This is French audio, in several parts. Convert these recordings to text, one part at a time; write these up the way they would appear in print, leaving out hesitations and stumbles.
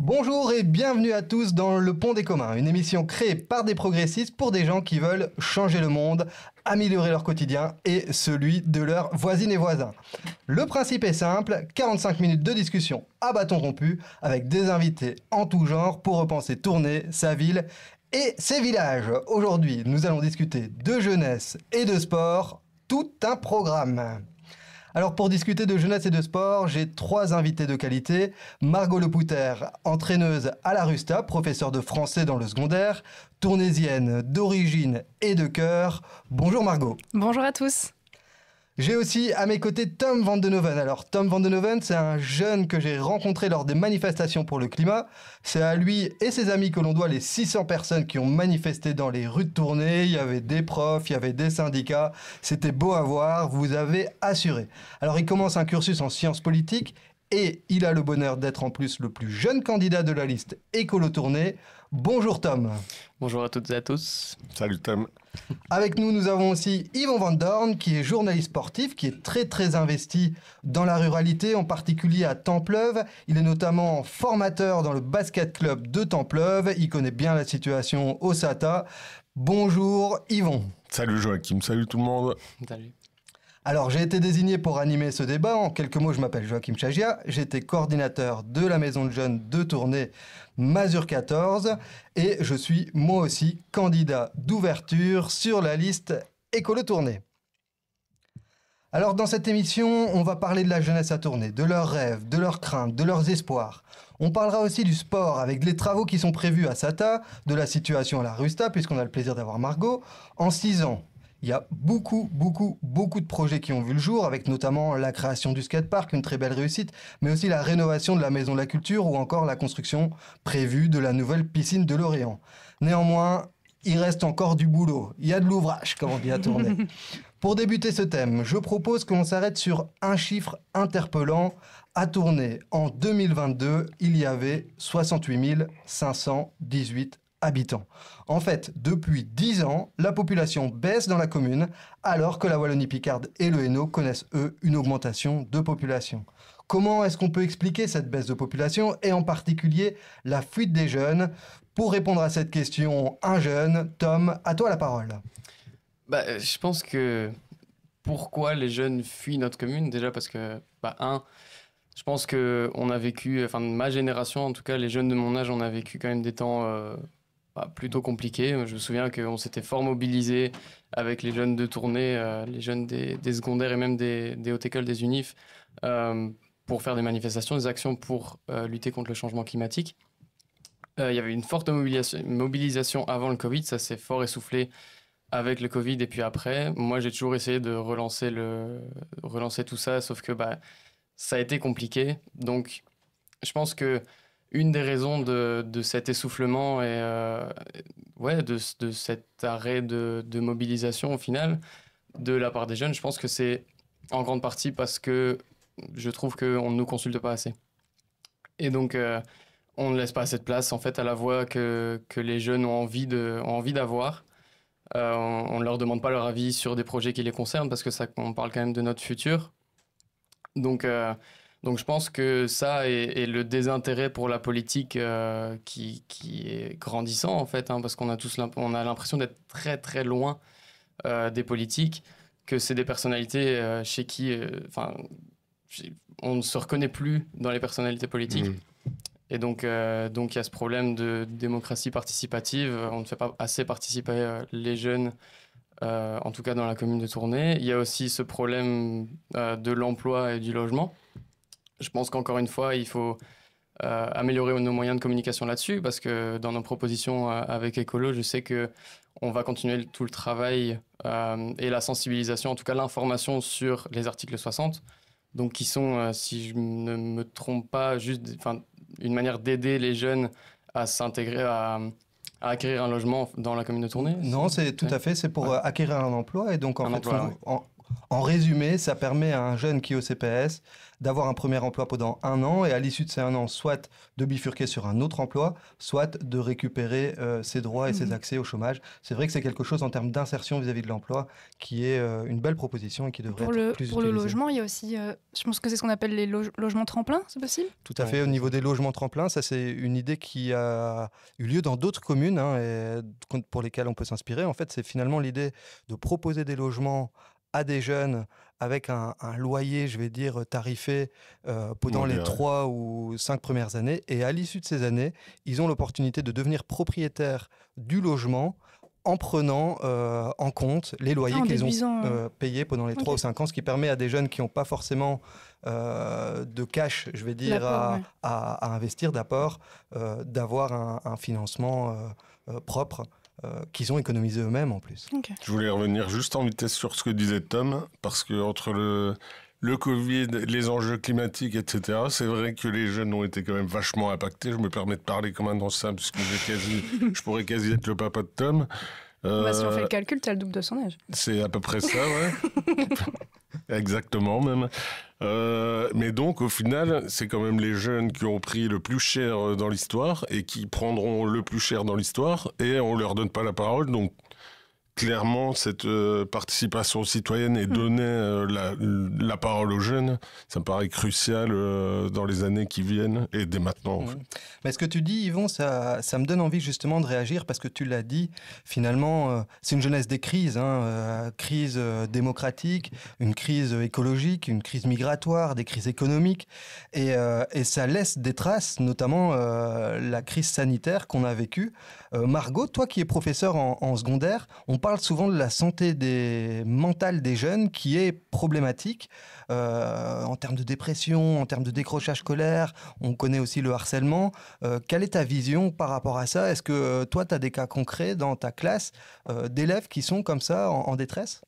Bonjour et bienvenue à tous dans Le Pont des Communs, une émission créée par des progressistes pour des gens qui veulent changer le monde, améliorer leur quotidien et celui de leurs voisines et voisins. Le principe est simple, 45 minutes de discussion à bâton rompu avec des invités en tout genre pour repenser Tournai, sa ville et ses villages. Aujourd'hui, nous allons discuter de jeunesse et de sport, tout un programme. Alors pour discuter de jeunesse et de sport, j'ai trois invités de qualité. Margot Lepouter, entraîneuse à la Rusta, professeure de français dans le secondaire, tournaisienne d'origine et de cœur. Bonjour Margot. Bonjour à tous. J'ai aussi à mes côtés Tom van den Hoven. Alors Tom van den Hoven, c'est un jeune que j'ai rencontré lors des manifestations pour le climat. C'est à lui et ses amis que l'on doit les 600 personnes qui ont manifesté dans les rues de Tournai. Il y avait des profs, il y avait des syndicats. C'était beau à voir, vous avez assuré. Alors il commence un cursus en sciences politiques et il a le bonheur d'être en plus le plus jeune candidat de la liste Écolo Tournai. Bonjour Tom. Bonjour à toutes et à tous. Salut Tom. Avec nous, nous avons aussi Yvon Van Dorn, qui est journaliste sportif, qui est très investi dans la ruralité, en particulier à Templeuve. Il est notamment formateur dans le basket club de Templeuve. Il connaît bien la situation au SATA. Bonjour Yvon. Salut Joachim, salut tout le monde. Salut. Alors, j'ai été désigné pour animer ce débat. En quelques mots, je m'appelle Joachim Chagia. J'étais coordinateur de la maison de jeunes de Tournai Mazur 14 et je suis moi aussi candidat d'ouverture sur la liste Écolo Tournai. Alors, dans cette émission, on va parler de la jeunesse à Tournai, de leurs rêves, de leurs craintes, de leurs espoirs. On parlera aussi du sport avec les travaux qui sont prévus à SATA, de la situation à la Rusta, puisqu'on a le plaisir d'avoir Margot. En 6 ans, il y a beaucoup de projets qui ont vu le jour, avec notamment la création du skatepark, une très belle réussite, mais aussi la rénovation de la Maison de la Culture ou encore la construction prévue de la nouvelle piscine de Lorient. Néanmoins, il reste encore du boulot. Il y a de l'ouvrage, comme on dit à Tournai. Pour débuter ce thème, je propose que l'on s'arrête sur un chiffre interpellant. À Tournai, en 2022, il y avait 68 518 habitants. En fait, depuis 10 ans, la population baisse dans la commune, alors que la Wallonie-Picarde et le Hainaut connaissent, eux, une augmentation de population. Comment est-ce qu'on peut expliquer cette baisse de population et en particulier la fuite des jeunes? Pour répondre à cette question, un jeune, Tom, à toi la parole. Je pense que pourquoi les jeunes fuient notre commune, déjà parce que, je pense qu'on a vécu, enfin ma génération en tout cas, les jeunes de mon âge, on a vécu quand même des temps plutôt compliqués. Je me souviens qu'on s'était fort mobilisés avec les jeunes de Tournai, les jeunes des secondaires et même des hautes écoles, des UNIF, pour faire des manifestations, des actions pour lutter contre le changement climatique. Il y avait une forte mobilisation avant le Covid, ça s'est fort essoufflé avec le Covid et puis après. Moi, j'ai toujours essayé de relancer tout ça, sauf que ça a été compliqué. Donc, je pense que une des raisons de cet essoufflement et de cet arrêt de mobilisation au final de la part des jeunes, je pense que c'est en grande partie parce que je trouve qu'on ne nous consulte pas assez. Et donc, on ne laisse pas assez de place en fait à la voix que les jeunes ont envie d'avoir. On ne leur demande pas leur avis sur des projets qui les concernent parce que on parle quand même de notre futur. Donc je pense que ça et le désintérêt pour la politique qui est grandissant en fait, parce qu'on a l'impression d'être très loin des politiques, que c'est des personnalités chez qui on ne se reconnaît plus dans les personnalités politiques. Et donc il y a ce problème de démocratie participative. On ne fait pas assez participer les jeunes, en tout cas dans la commune de Tournai. Il y a aussi ce problème de l'emploi et du logement. Je pense qu'encore une fois, il faut améliorer nos moyens de communication là-dessus, parce que dans nos propositions avec Écolo, je sais qu'on va continuer tout le travail et la sensibilisation, en tout cas l'information sur les articles 60, donc qui sont, si je ne me trompe pas, juste une manière d'aider les jeunes à s'intégrer, à acquérir un logement dans la commune de Tournai. Non, c'est tout à fait, c'est pour acquérir un emploi et donc en fait, En résumé, ça permet à un jeune qui est au CPS d'avoir un premier emploi pendant 1 an et à l'issue de ces 1 an, soit de bifurquer sur un autre emploi, soit de récupérer ses droits et ses accès au chômage. C'est vrai que c'est quelque chose en termes d'insertion vis-à-vis de l'emploi qui est une belle proposition et qui devrait être plus Pour utilisée. le logement, il y a aussi, je pense que c'est ce qu'on appelle les logements tremplins, c'est possible ? Tout à fait, au niveau des logements tremplins, ça c'est une idée qui a eu lieu dans d'autres communes et pour lesquelles on peut s'inspirer. En fait, c'est finalement l'idée de proposer des logements à des jeunes avec un loyer, je vais dire, tarifé pendant les 3 ou 5 premières années. Et à l'issue de ces années, ils ont l'opportunité de devenir propriétaires du logement en prenant en compte les loyers qu'ils ont payés pendant les 3 ou 5 ans, ce qui permet à des jeunes qui n'ont pas forcément de cash, je vais dire, à investir, d'apport, d'avoir un financement propre. Qu'ils ont économisé eux-mêmes en plus. Okay. Je voulais revenir juste en vitesse sur ce que disait Tom, parce que entre le Covid, les enjeux climatiques, etc., c'est vrai que les jeunes ont été quand même vachement impactés. Je me permets de parler comme un ancien, puisque je pourrais quasi être le papa de Tom. Si on fait le calcul, tu as le double de son âge. C'est à peu près ça, ouais. Exactement, même. Mais donc, au final, c'est quand même les jeunes qui ont pris le plus cher dans l'histoire et qui prendront le plus cher dans l'histoire, et on leur donne pas la parole. Donc, clairement, cette participation citoyenne et donner la parole aux jeunes, ça me paraît crucial dans les années qui viennent et dès maintenant. En fait. Mais ce que tu dis, Yvon, ça me donne envie justement de réagir parce que tu l'as dit, finalement, c'est une jeunesse des crises, crise démocratique, une crise écologique, une crise migratoire, des crises économiques, et ça laisse des traces, notamment la crise sanitaire qu'on a vécue. Margot, toi qui es professeure en secondaire, on parle souvent de la santé mentale des jeunes qui est problématique en termes de dépression, en termes de décrochage scolaire. On connaît aussi le harcèlement. Quelle est ta vision par rapport à ça ? Est-ce que toi, tu as des cas concrets dans ta classe d'élèves qui sont comme ça en détresse ?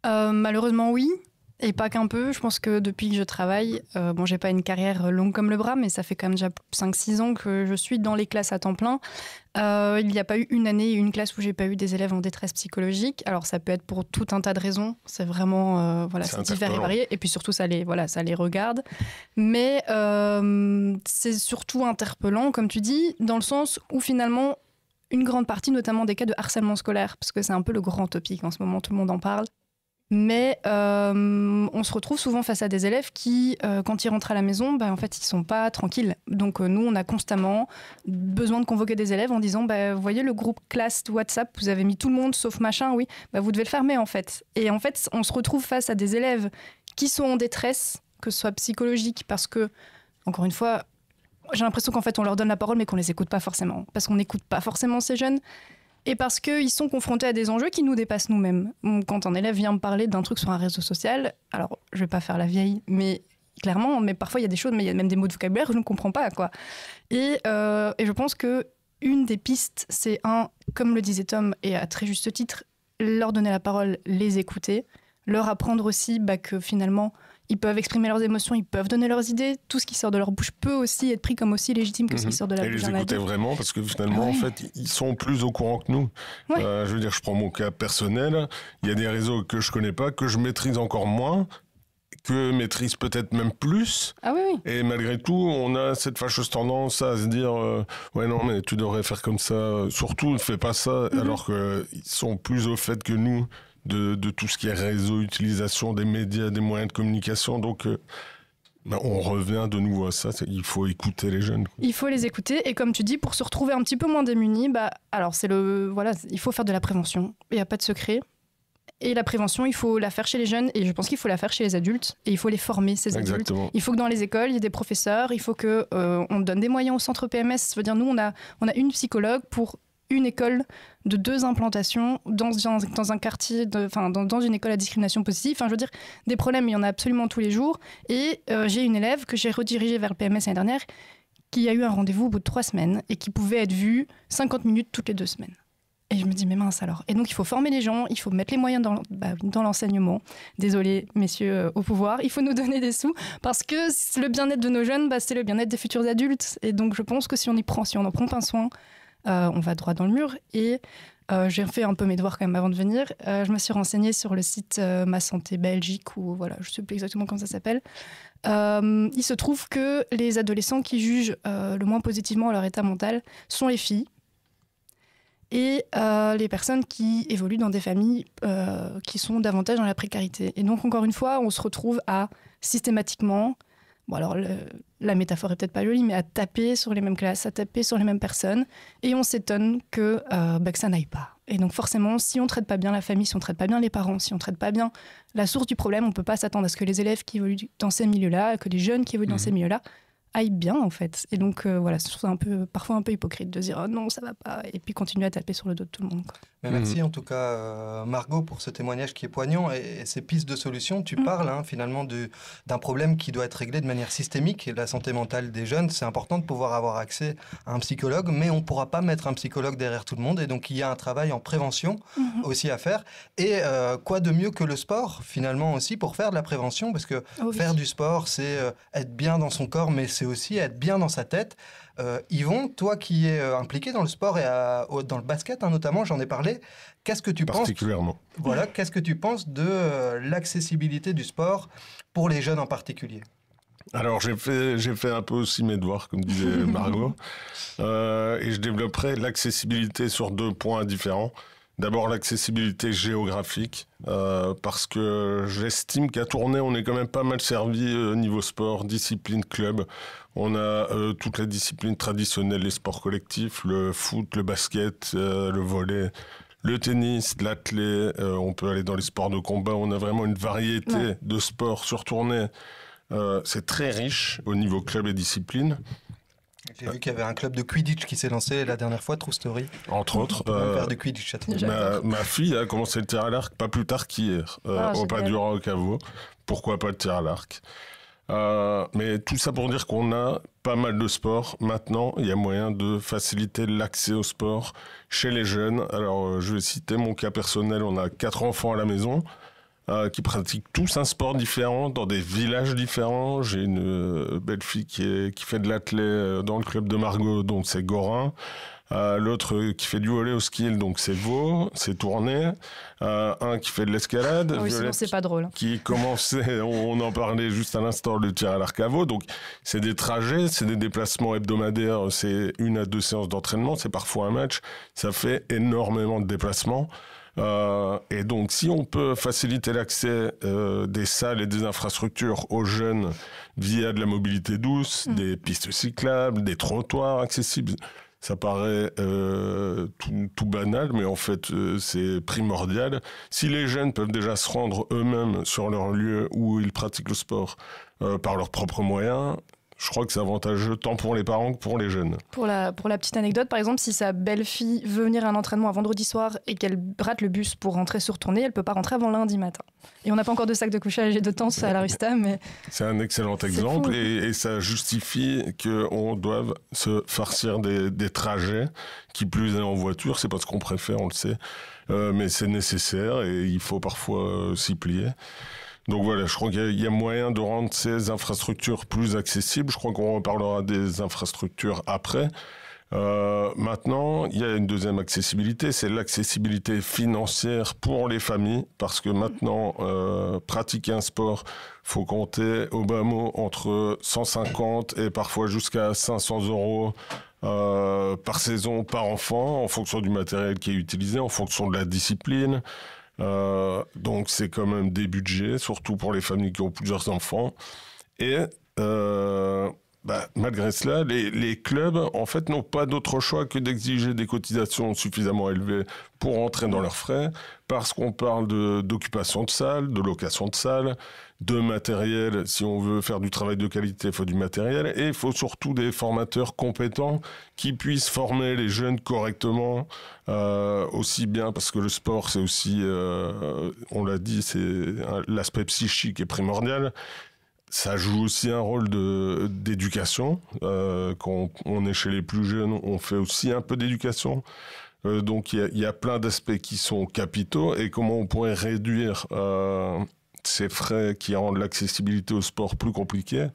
Malheureusement, oui. Et pas qu'un peu. Je pense que depuis que je travaille, j'ai pas une carrière longue comme le bras, mais ça fait quand même déjà 5-6 ans que je suis dans les classes à temps plein. Il n'y a pas eu une année, une classe où j'ai pas eu des élèves en détresse psychologique. Alors ça peut être pour tout un tas de raisons. C'est vraiment c'est divers et varié. Et puis surtout ça les regarde. Mais c'est surtout interpellant, comme tu dis, dans le sens où finalement une grande partie, notamment des cas de harcèlement scolaire, parce que c'est un peu le grand topic en ce moment, tout le monde en parle. Mais on se retrouve souvent face à des élèves qui, quand ils rentrent à la maison, en fait, ils ne sont pas tranquilles. Donc nous, on a constamment besoin de convoquer des élèves en disant vous voyez le groupe classe WhatsApp, vous avez mis tout le monde sauf machin, oui, vous devez le fermer en fait. Et en fait, on se retrouve face à des élèves qui sont en détresse, que ce soit psychologique, parce que, encore une fois, j'ai l'impression qu'en fait, on leur donne la parole, mais qu'on ne les écoute pas forcément. Parce qu'on n'écoute pas forcément ces jeunes. Et parce qu'ils sont confrontés à des enjeux qui nous dépassent nous-mêmes. Quand un élève vient me parler d'un truc sur un réseau social, alors je vais pas faire la vieille, mais clairement, mais parfois il y a des choses, mais il y a même des mots de vocabulaire que je ne comprends pas, quoi. Et je pense que une des pistes, c'est comme le disait Tom, et à très juste titre, leur donner la parole, les écouter, leur apprendre aussi que finalement, ils peuvent exprimer leurs émotions, ils peuvent donner leurs idées. Tout ce qui sort de leur bouche peut aussi être pris comme aussi légitime que ce qui sort de la bouche d'un adulte. Et les écouter vraiment, parce que finalement, en fait, ils sont plus au courant que nous. Ouais. Je veux dire, je prends mon cas personnel. Il y a des réseaux que je connais pas, que je maîtrise encore moins, que maîtrise peut-être même plus. Ah oui. Et malgré tout, on a cette fâcheuse tendance à se dire ouais, non, mais tu devrais faire comme ça. Surtout, ne fais pas ça, alors qu'ils sont plus au fait que nous de tout ce qui est réseau, utilisation des médias, des moyens de communication. Donc, on revient de nouveau à ça. Il faut écouter les jeunes. Il faut les écouter. Et comme tu dis, pour se retrouver un petit peu moins démunis, alors il faut faire de la prévention. Il n'y a pas de secret. Et la prévention, il faut la faire chez les jeunes. Et je pense qu'il faut la faire chez les adultes. Et il faut les former, ces adultes. Exactement. Il faut que dans les écoles, il y ait des professeurs. Il faut qu'on donne des moyens au centre PMS. Ça veut dire, nous, on a une psychologue pour une école de 2 implantations dans un quartier, dans une école à discrimination positive. Enfin, je veux dire, des problèmes, il y en a absolument tous les jours. Et j'ai une élève que j'ai redirigée vers le PMS l'année dernière qui a eu un rendez-vous au bout de 3 semaines et qui pouvait être vue 50 minutes toutes les 2 semaines. Et je me dis, mais mince alors. Et donc, il faut former les gens, il faut mettre les moyens dans l'enseignement. Désolé, messieurs au pouvoir, il faut nous donner des sous parce que le bien-être de nos jeunes, c'est le bien-être des futurs adultes. Et donc, je pense que si on en prend pas soin, on va droit dans le mur. Et J'ai fait un peu mes devoirs quand même avant de venir. Je me suis renseignée sur le site Ma Santé Belgique, ou voilà, je ne sais plus exactement comment ça s'appelle. Il se trouve que les adolescents qui jugent le moins positivement leur état mental sont les filles et les personnes qui évoluent dans des familles qui sont davantage dans la précarité. Et donc, encore une fois, on se retrouve à systématiquement, bon alors la métaphore est peut-être pas jolie, mais à taper sur les mêmes classes, à taper sur les mêmes personnes, et on s'étonne que ça n'aille pas. Et donc forcément, si on ne traite pas bien la famille, si on ne traite pas bien les parents, si on ne traite pas bien la source du problème, on ne peut pas s'attendre à ce que les élèves qui évoluent dans ces milieux-là, que les jeunes qui évoluent dans ces milieux-là, aillent bien en fait. Et donc voilà, je trouve ça parfois un peu hypocrite de dire « oh non, ça va pas » et puis continuer à taper sur le dos de tout le monde, quoi. Mais merci en tout cas Margot pour ce témoignage qui est poignant et ces pistes de solutions. Tu parles finalement d'un problème qui doit être réglé de manière systémique. La santé mentale des jeunes, c'est important de pouvoir avoir accès à un psychologue, mais on ne pourra pas mettre un psychologue derrière tout le monde, et donc il y a un travail en prévention aussi à faire. Et quoi de mieux que le sport finalement aussi pour faire de la prévention, parce que faire du sport, c'est être bien dans son corps, mais c'est aussi être bien dans sa tête. Yvon, toi qui es impliqué dans le sport et dans le basket notamment, j'en ai parlé, qu'est-ce que tu penses particulièrement. Voilà, qu'est-ce que tu penses de l'accessibilité du sport pour les jeunes en particulier? Alors j'ai fait un peu aussi mes devoirs, comme disait Margot, et je développerai l'accessibilité sur 2 points différents. D'abord l'accessibilité géographique, parce que j'estime qu'à Tournai, on est quand même pas mal servi niveau sport, discipline, club. On a toutes les disciplines traditionnelles, les sports collectifs, le foot, le basket, le volley, le tennis, l'athlé. On peut aller dans les sports de combat. On a vraiment une variété de sports sur Tournai. C'est très riche au niveau club et discipline. J'ai vu qu'il y avait un club de Quidditch qui s'est lancé la dernière fois, True Story. Entre autres. Faire du Quidditch. Ma fille a commencé le tir à l'arc pas plus tard qu'hier, au Padura au Caveau. Pourquoi pas le tir à l'arc? Mais tout ça pour dire qu'on a pas mal de sports. Maintenant, il y a moyen de faciliter l'accès au sport chez les jeunes. Alors, je vais citer mon cas personnel. On a 4 enfants à la maison qui pratiquent tous un sport différent dans des villages différents. J'ai une belle fille qui fait de l'athlé dans le club de Margot, donc c'est Gorin. L'autre qui fait du volley au skill, donc c'est Vaux, c'est Tournai. Un qui fait de l'escalade. Oui, sinon c'est pas drôle. Qui commençait, on en parlait juste à l'instant, le tir à l'arc à Vaux. Donc c'est des trajets, c'est des déplacements hebdomadaires, c'est 1 à 2 séances d'entraînement, c'est parfois un match. Ça fait énormément de déplacements. Et donc, si on peut faciliter l'accès des salles et des infrastructures aux jeunes via de la mobilité douce, des pistes cyclables, des trottoirs accessibles, ça paraît tout banal, mais en fait, c'est primordial. Si les jeunes peuvent déjà se rendre eux-mêmes sur leur lieu où ils pratiquent le sport par leurs propres moyens, je crois que c'est avantageux tant pour les parents que pour les jeunes. Pour la petite anecdote, par exemple, si sa belle-fille veut venir à un entraînement un vendredi soir et qu'elle rate le bus pour rentrer sur Tournai, elle ne peut pas rentrer avant lundi matin. Et on n'a pas encore de sac de couchage et de tente à la Rusta, mais... C'est un excellent exemple et ça justifie qu'on doive se farcir des trajets, qui plus est en voiture, c'est pas ce qu'on préfère, on le sait, mais c'est nécessaire et il faut parfois s'y plier. Donc voilà, je crois qu'il y a moyen de rendre ces infrastructures plus accessibles. Je crois qu'on reparlera des infrastructures après. Maintenant, il y a une deuxième accessibilité, c'est l'accessibilité financière pour les familles, parce que maintenant, pratiquer un sport, faut compter au bas mot entre 150 et parfois jusqu'à 500 euros par saison, par enfant, en fonction du matériel qui est utilisé, en fonction de la discipline. Donc c'est quand même des budgets, surtout pour les familles qui ont plusieurs enfants. Et malgré cela, les clubs en fait n'ont pas d'autre choix que d'exiger des cotisations suffisamment élevées pour entrer dans leurs frais, parce qu'on parle d'occupation de salles, de location de salles, de matériel. Si on veut faire du travail de qualité, il faut du matériel, et il faut surtout des formateurs compétents qui puissent former les jeunes correctement, aussi bien, parce que le sport, c'est aussi, on l'a dit, c'est l'aspect psychique est primordial. Ça joue aussi un rôle d'éducation. Quand on est chez les plus jeunes, on fait aussi un peu d'éducation. Donc il y a plein d'aspects qui sont capitaux, et comment on pourrait réduire ces frais qui rendent l'accessibilité au sport plus compliquée.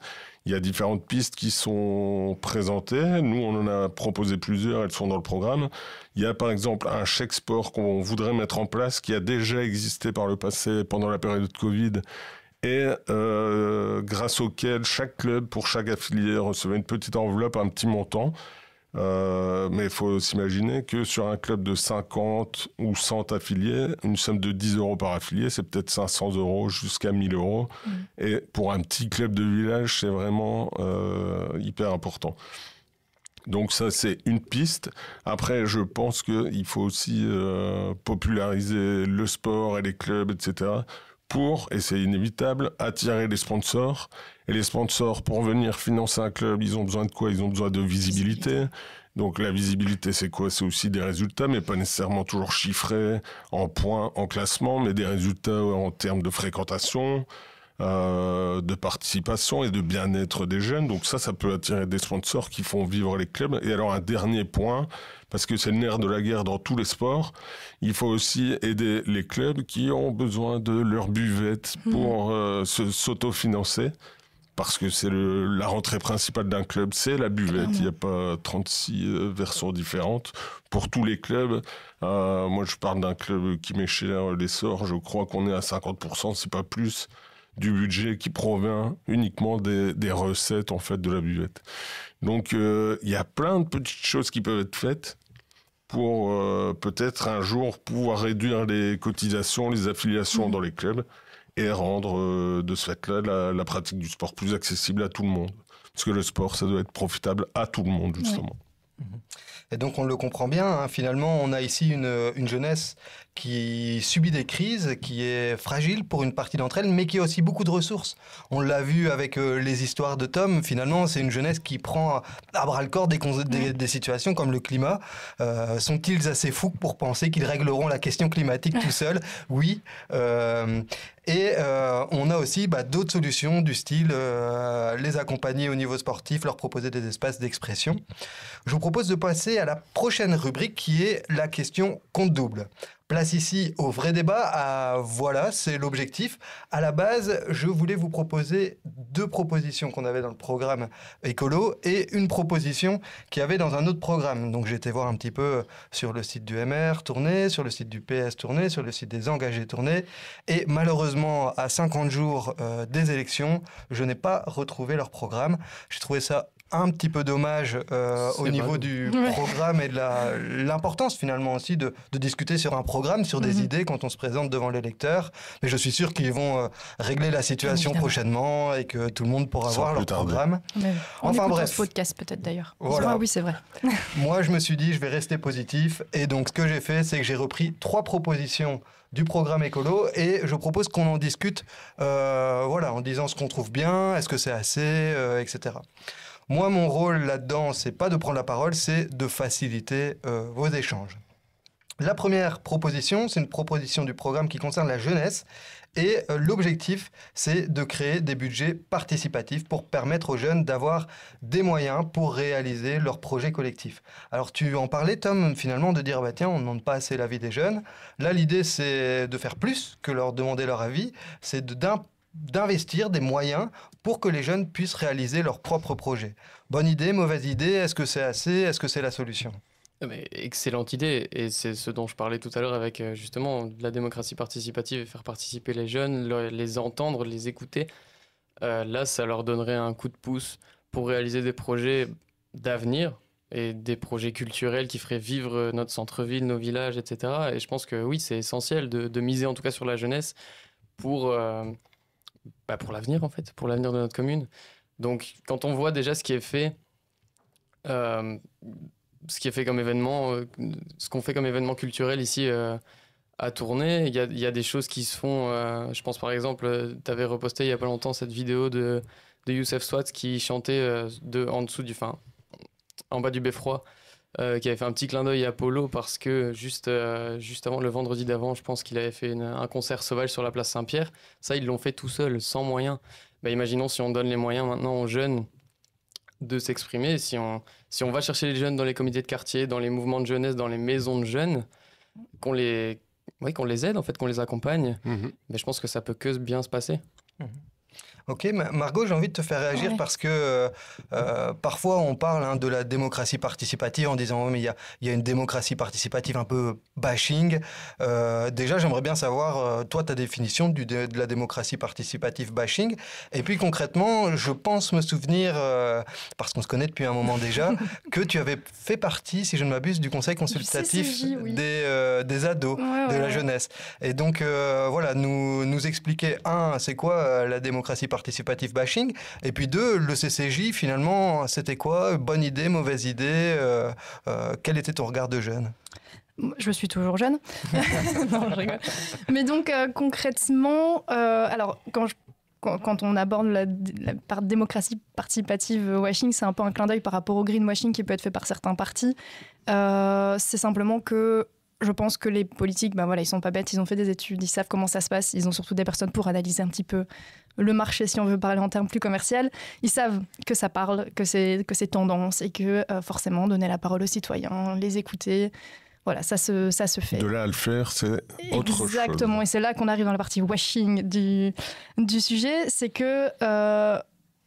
Il y a différentes pistes qui sont présentées. Nous, on en a proposé plusieurs, elles sont dans le programme. Il y a par exemple un chèque sport qu'on voudrait mettre en place, qui a déjà existé par le passé pendant la période de Covid, et grâce auquel chaque club, pour chaque affilié, recevait une petite enveloppe, un petit montant. Mais il faut s'imaginer que sur un club de 50 ou 100 affiliés, une somme de 10 € par affilié, c'est peut-être 500 € jusqu'à 1000 €. Et pour un petit club de village, c'est vraiment hyper important. Donc ça, c'est une piste. Après, je pense qu'il faut aussi populariser le sport et les clubs, etc., pour, et c'est inévitable, attirer les sponsors. Et les sponsors, pour venir financer un club, ils ont besoin de quoi ? Ils ont besoin de visibilité. Donc la visibilité, c'est quoi ? C'est aussi des résultats, mais pas nécessairement toujours chiffrés en points, en classement, mais des résultats en termes de fréquentation, de participation et de bien-être des jeunes. Donc ça peut attirer des sponsors qui font vivre les clubs. Et alors un dernier point, parce que c'est le nerf de la guerre dans tous les sports, il faut aussi aider les clubs qui ont besoin de leur buvette pour s'autofinancer. Parce que c'est la rentrée principale d'un club, c'est la buvette. Il n'y a pas 36 versions différentes pour tous les clubs. Moi, je parle d'un club qui met chez l'Essor. Je crois qu'on est à 50%, si pas plus, du budget qui provient uniquement des recettes en fait de la buvette. Donc, il y a plein de petites choses qui peuvent être faites pour peut-être un jour pouvoir réduire les cotisations, les affiliations dans les clubs, et rendre de ce fait-là la pratique du sport plus accessible à tout le monde. Parce que le sport, ça doit être profitable à tout le monde, justement. Et donc on le comprend bien, hein, finalement, on a ici une jeunesse qui subit des crises, qui est fragile pour une partie d'entre elles, mais qui a aussi beaucoup de ressources. On l'a vu avec les histoires de Tom, finalement, c'est une jeunesse qui prend à bras-le-corps des situations comme le climat. Sont-ils assez fous pour penser qu'ils régleront la question climatique tout seuls ? Oui. Et on a aussi d'autres solutions du style les accompagner au niveau sportif, leur proposer des espaces d'expression. Je vous propose de passer à la prochaine rubrique qui est la question compte double. Place ici au vrai débat. Voilà, c'est l'objectif. À la base, je voulais vous proposer 2 propositions qu'on avait dans le programme écolo et une proposition qu'il y avait dans un autre programme. Donc j'ai été voir un petit peu sur le site du MR tourné, sur le site du PS tourné, sur le site des engagés tourné. Et malheureusement, à 50 jours des élections, je n'ai pas retrouvé leur programme. J'ai trouvé ça un petit peu dommage au niveau du programme et de l'importance finalement aussi de discuter sur un programme, sur des idées quand on se présente devant les lecteurs. Mais je suis sûr qu'ils vont régler la situation prochainement et que tout le monde pourra voir leur programme. Enfin bref. Ce podcast peut-être d'ailleurs. Voilà. Oui, c'est vrai. Moi, je me suis dit, je vais rester positif. Et donc, ce que j'ai fait, c'est que j'ai repris 3 propositions du programme écolo et je propose qu'on en discute en disant ce qu'on trouve bien, est-ce que c'est assez, etc. Moi, mon rôle là-dedans, c'est pas de prendre la parole, c'est de faciliter vos échanges. La première proposition, c'est une proposition du programme qui concerne la jeunesse. Et l'objectif, c'est de créer des budgets participatifs pour permettre aux jeunes d'avoir des moyens pour réaliser leurs projets collectifs. Alors tu en parlais, Tom, finalement, de dire tiens, on ne demande pas assez l'avis des jeunes. Là, l'idée, c'est de faire plus que leur demander leur avis. C'est d'investir des moyens pour que les jeunes puissent réaliser leurs propres projets. Bonne idée, mauvaise idée, est-ce que c'est assez, est-ce que c'est la solution ? Mais excellente idée, et c'est ce dont je parlais tout à l'heure avec justement la démocratie participative et faire participer les jeunes, les entendre, les écouter. Là, ça leur donnerait un coup de pouce pour réaliser des projets d'avenir et des projets culturels qui feraient vivre notre centre-ville, nos villages, etc. Et je pense que oui, c'est essentiel de miser en tout cas sur la jeunesse pour l'avenir en fait, pour l'avenir de notre commune. Donc quand on voit déjà ce qui est fait, comme événement, ce qu'on fait comme événement culturel ici à Tournai, il y a des choses qui se font. Je pense par exemple, tu avais reposté il y a pas longtemps cette vidéo de Youssef Swat qui chantait en bas du beffroi, qui avait fait un petit clin d'œil à Polo parce que juste avant, le vendredi d'avant, je pense qu'il avait fait un concert sauvage sur la place Saint-Pierre. Ça, ils l'ont fait tout seuls, sans moyens. Imaginons si on donne les moyens maintenant aux jeunes de s'exprimer, si on va chercher les jeunes dans les comités de quartier, dans les mouvements de jeunesse, dans les maisons de jeunes, qu'on les Oui, qu'on les aide, en fait, qu'on les accompagne. Mais je pense que ça peut que bien se passer. Ok, Margot, j'ai envie de te faire réagir parce que parfois on parle de la démocratie participative en disant mais il y a une démocratie participative un peu bashing. Déjà, j'aimerais bien savoir, toi, ta définition de la démocratie participative bashing. Et puis concrètement, je pense me souvenir, parce qu'on se connaît depuis un moment déjà, que tu avais fait partie, si je ne m'abuse, du conseil consultatif CCJ, oui. des ados, de la jeunesse. Et donc, voilà, nous expliquer, c'est quoi la démocratie participative bashing, et puis 2, le CCJ, finalement, c'était quoi? Bonne idée, mauvaise idée? Quel était ton regard de jeune? Je suis toujours jeune. Non, je rigole. Mais donc, concrètement, alors, quand on aborde la démocratie participative washing, c'est un peu un clin d'œil par rapport au greenwashing qui peut être fait par certains partis. C'est simplement que je pense que les politiques, ils sont pas bêtes, ils ont fait des études, ils savent comment ça se passe, ils ont surtout des personnes pour analyser un petit peu le marché, si on veut parler en termes plus commerciaux. Ils savent que ça parle, que c'est tendance et que forcément donner la parole aux citoyens, les écouter, voilà, ça se fait. De là à le faire, c'est autre chose. Exactement, et c'est là qu'on arrive dans la partie washing du sujet, c'est que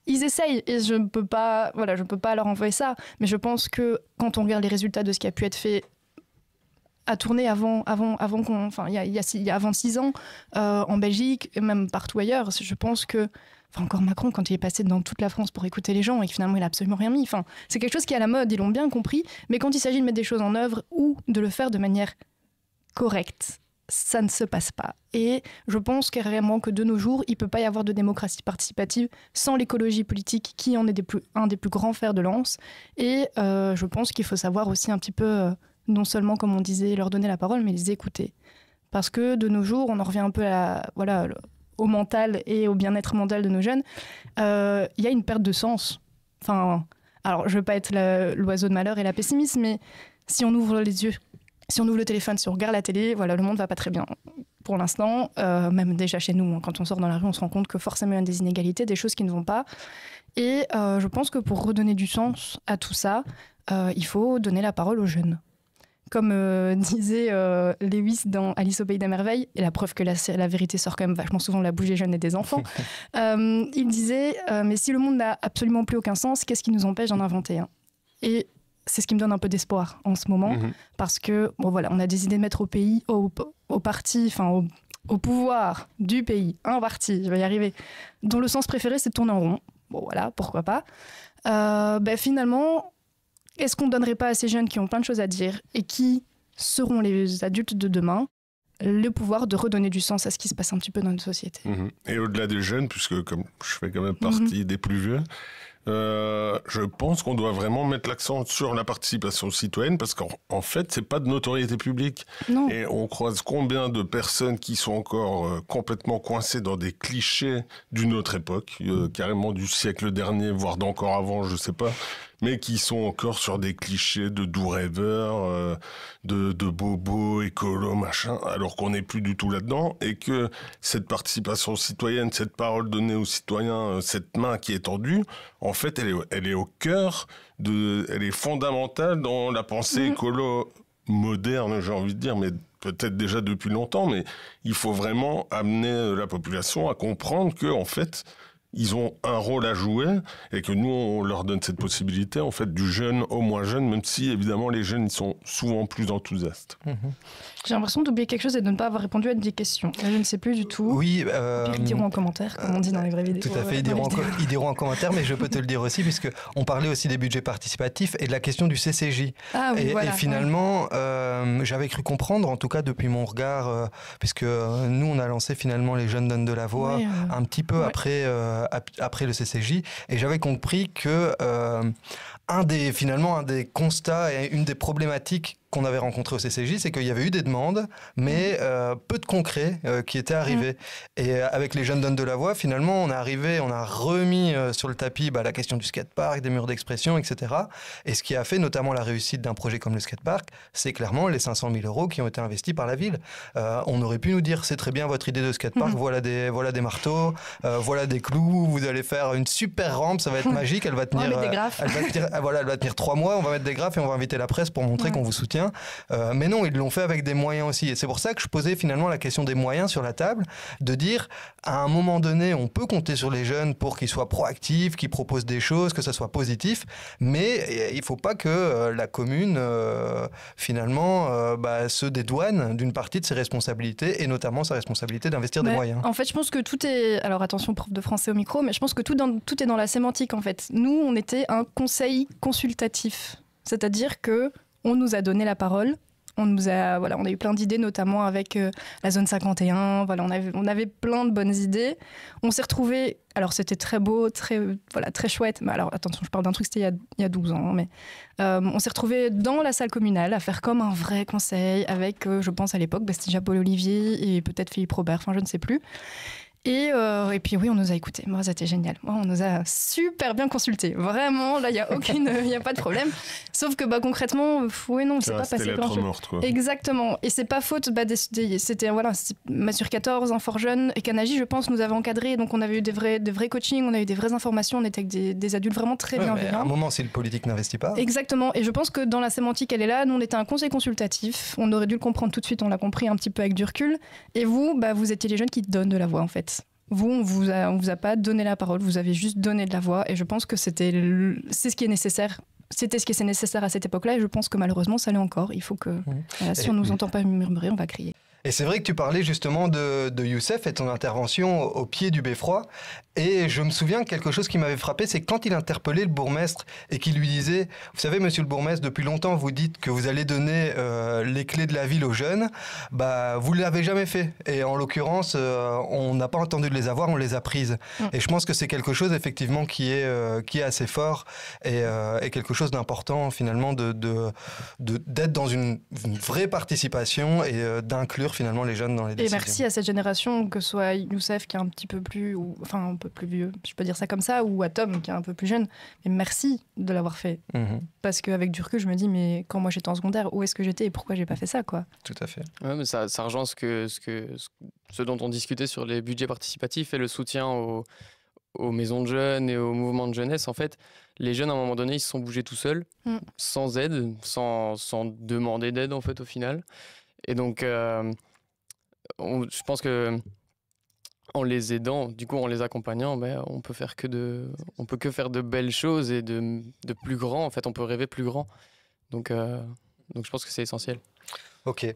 ils essayent et je ne peux pas leur envoyer ça, mais je pense que quand on regarde les résultats de ce qui a pu être fait à tourner avant 6 ans en Belgique et même partout ailleurs. Je pense que, encore Macron, quand il est passé dans toute la France pour écouter les gens et que finalement il n'a absolument rien mis, c'est quelque chose qui est à la mode, ils l'ont bien compris, mais quand il s'agit de mettre des choses en œuvre ou de le faire de manière correcte, ça ne se passe pas. Et je pense carrément que de nos jours, il ne peut pas y avoir de démocratie participative sans l'écologie politique qui en est un des plus grands fers de lance. Et je pense qu'il faut savoir aussi un petit peu... non seulement, comme on disait, leur donner la parole, mais les écouter. Parce que de nos jours, on en revient un peu au mental et au bien-être mental de nos jeunes. Il y a une perte de sens. Alors, je ne veux pas être l'oiseau de malheur et la pessimiste, mais si on ouvre les yeux, si on ouvre le téléphone, si on regarde la télé, le monde ne va pas très bien. Pour l'instant, même déjà chez nous, quand on sort dans la rue, on se rend compte que forcément il y a des inégalités, des choses qui ne vont pas. Et je pense que pour redonner du sens à tout ça, il faut donner la parole aux jeunes. Comme disait Lewis dans Alice au Pays des Merveilles, et la preuve que la vérité sort quand même vachement souvent de la bouche des jeunes et des enfants, il disait mais si le monde n'a absolument plus aucun sens, qu'est-ce qui nous empêche d'en inventer un? Et c'est ce qui me donne un peu d'espoir en ce moment, parce que on a décidé de mettre au parti, au pouvoir du pays, un parti, je vais y arriver, dont le sens préféré c'est de tourner en rond. Pourquoi pas. Finalement, est-ce qu'on ne donnerait pas à ces jeunes qui ont plein de choses à dire et qui seront les adultes de demain le pouvoir de redonner du sens à ce qui se passe un petit peu dans notre société? Et au-delà des jeunes, puisque comme je fais quand même partie des plus vieux, je pense qu'on doit vraiment mettre l'accent sur la participation citoyenne parce qu'en fait, c'est pas de notoriété publique. Non. Et on croise combien de personnes qui sont encore complètement coincées dans des clichés d'une autre époque, carrément du siècle dernier, voire d'encore avant, je sais pas, mais qui sont encore sur des clichés de doux rêveurs, de bobos, écolo, machin, alors qu'on n'est plus du tout là-dedans, et que cette participation citoyenne, cette parole donnée aux citoyens, cette main qui est tendue, en fait, elle est au cœur, elle est fondamentale dans la pensée écolo moderne, j'ai envie de dire, mais peut-être déjà depuis longtemps, mais il faut vraiment amener la population à comprendre que, en fait, ils ont un rôle à jouer et que nous, on leur donne cette possibilité, en fait, du jeune au moins jeune, même si, évidemment, les jeunes, ils sont souvent plus enthousiastes. J'ai l'impression d'oublier quelque chose et de ne pas avoir répondu à des questions. Je ne sais plus du tout. Oui. Ils diront en commentaire, comme on dit dans les vraies vidéos. Tout à fait, ils diront en commentaire, mais je peux te le dire aussi, puisqu'on parlait aussi des budgets participatifs et de la question du CCJ. Ah, oui, et finalement, j'avais cru comprendre, en tout cas depuis mon regard, puisque nous, on a lancé finalement Les Jeunes donnent de la voix un petit peu après le CCJ, et j'avais compris que un des constats et une des problématiques qu'on avait rencontré au CCJ, c'est qu'il y avait eu des demandes, mais peu de concret qui était arrivé. Et avec Les Jeunes donnent de la voix, finalement, on a remis sur le tapis la question du skatepark, des murs d'expression, etc. Et ce qui a fait notamment la réussite d'un projet comme le skatepark, c'est clairement les 500 000 € qui ont été investis par la ville. On aurait pu nous dire, c'est très bien votre idée de skatepark, voilà des marteaux, voilà des clous, vous allez faire une super rampe, ça va être magique, elle va tenir, des graphes. elle va tenir 3 mois, on va mettre des graphes et on va inviter la presse pour montrer qu'on vous soutient. quotidien. Mais non, ils l'ont fait avec des moyens aussi. Et c'est pour ça que je posais finalement la question des moyens sur la table, de dire, à un moment donné, on peut compter sur les jeunes pour qu'ils soient proactifs, qu'ils proposent des choses, que ça soit positif, mais il ne faut pas que la commune, finalement, se dédouane d'une partie de ses responsabilités, et notamment sa responsabilité d'investir des moyens. En fait, je pense que tout est... Alors attention, prof de français au micro, mais je pense que tout est dans la sémantique, en fait. Nous, on était un conseil consultatif, c'est-à-dire que on nous a donné la parole. On a eu plein d'idées, notamment avec la zone 51. Voilà, on avait plein de bonnes idées. On s'est retrouvés. Alors, c'était très beau, très chouette. Mais alors, attention, je parle d'un truc, c'était il y a 12 ans. Mais on s'est retrouvés dans la salle communale à faire comme un vrai conseil avec, je pense à l'époque, c'était déjà Paul Olivier et peut-être Philippe Robert, enfin, je ne sais plus. Et puis oui, on nous a écoutés. Moi, c'était génial. On nous a super bien consultés. Vraiment, là, il y a pas de problème. Sauf que concrètement, oui, non, c'est pas passé grand chose. Exactement. Et c'est pas faute. C'était Mazur 14, Infort Jeune et Canagy, je pense, nous avait encadrés. Donc on avait eu des vrais coachings, on a eu des vraies informations. On était avec des adultes vraiment très bienveillants. À un moment, si le politique n'investit pas. Exactement. Et je pense que dans la sémantique, elle est là. Nous, on était un conseil consultatif. On aurait dû le comprendre tout de suite. On l'a compris un petit peu avec du recul. Et vous, vous étiez les jeunes qui donnent de la voix, en fait. Vous, on vous a pas donné la parole, vous avez juste donné de la voix, et je pense que c'est ce qui est nécessaire. C'était ce qui est nécessaire à cette époque-là, et je pense que malheureusement, ça l'est encore. Il faut que, si on ne nous entend pas murmurer, on va crier. Et c'est vrai que tu parlais justement de Youssef et ton intervention au pied du beffroi. Et je me souviens quelque chose qui m'avait frappé, c'est quand il interpellait le bourgmestre et qu'il lui disait « Vous savez, monsieur le bourgmestre, depuis longtemps, vous dites que vous allez donner les clés de la ville aux jeunes. Vous ne l'avez jamais fait. Et en l'occurrence, on n'a pas entendu de les avoir, on les a prises. Et je pense que c'est quelque chose, effectivement, qui est assez fort et quelque chose d'important, finalement, d'être dans une vraie participation et d'inclure, finalement, les jeunes dans les décisions. Et merci à cette génération, que ce soit Youssef, qui est un petit peu plus... un peu plus vieux, je peux dire ça comme ça, ou à Tom qui est un peu plus jeune, mais merci de l'avoir fait. Parce qu'avec du recul, je me dis, mais quand moi j'étais en secondaire, où est-ce que j'étais et pourquoi j'ai pas fait ça, quoi. Tout à fait. Ouais, mais ça rejoint ce dont on discutait sur les budgets participatifs et le soutien aux maisons de jeunes et aux mouvements de jeunesse. En fait, les jeunes, à un moment donné, ils se sont bougés tout seuls, sans aide, sans demander d'aide, en fait, au final. Et donc, je pense que en les aidant, du coup en les accompagnant, on peut que faire de belles choses et de plus grand. En fait, on peut rêver plus grand. Donc je pense que c'est essentiel. Ok.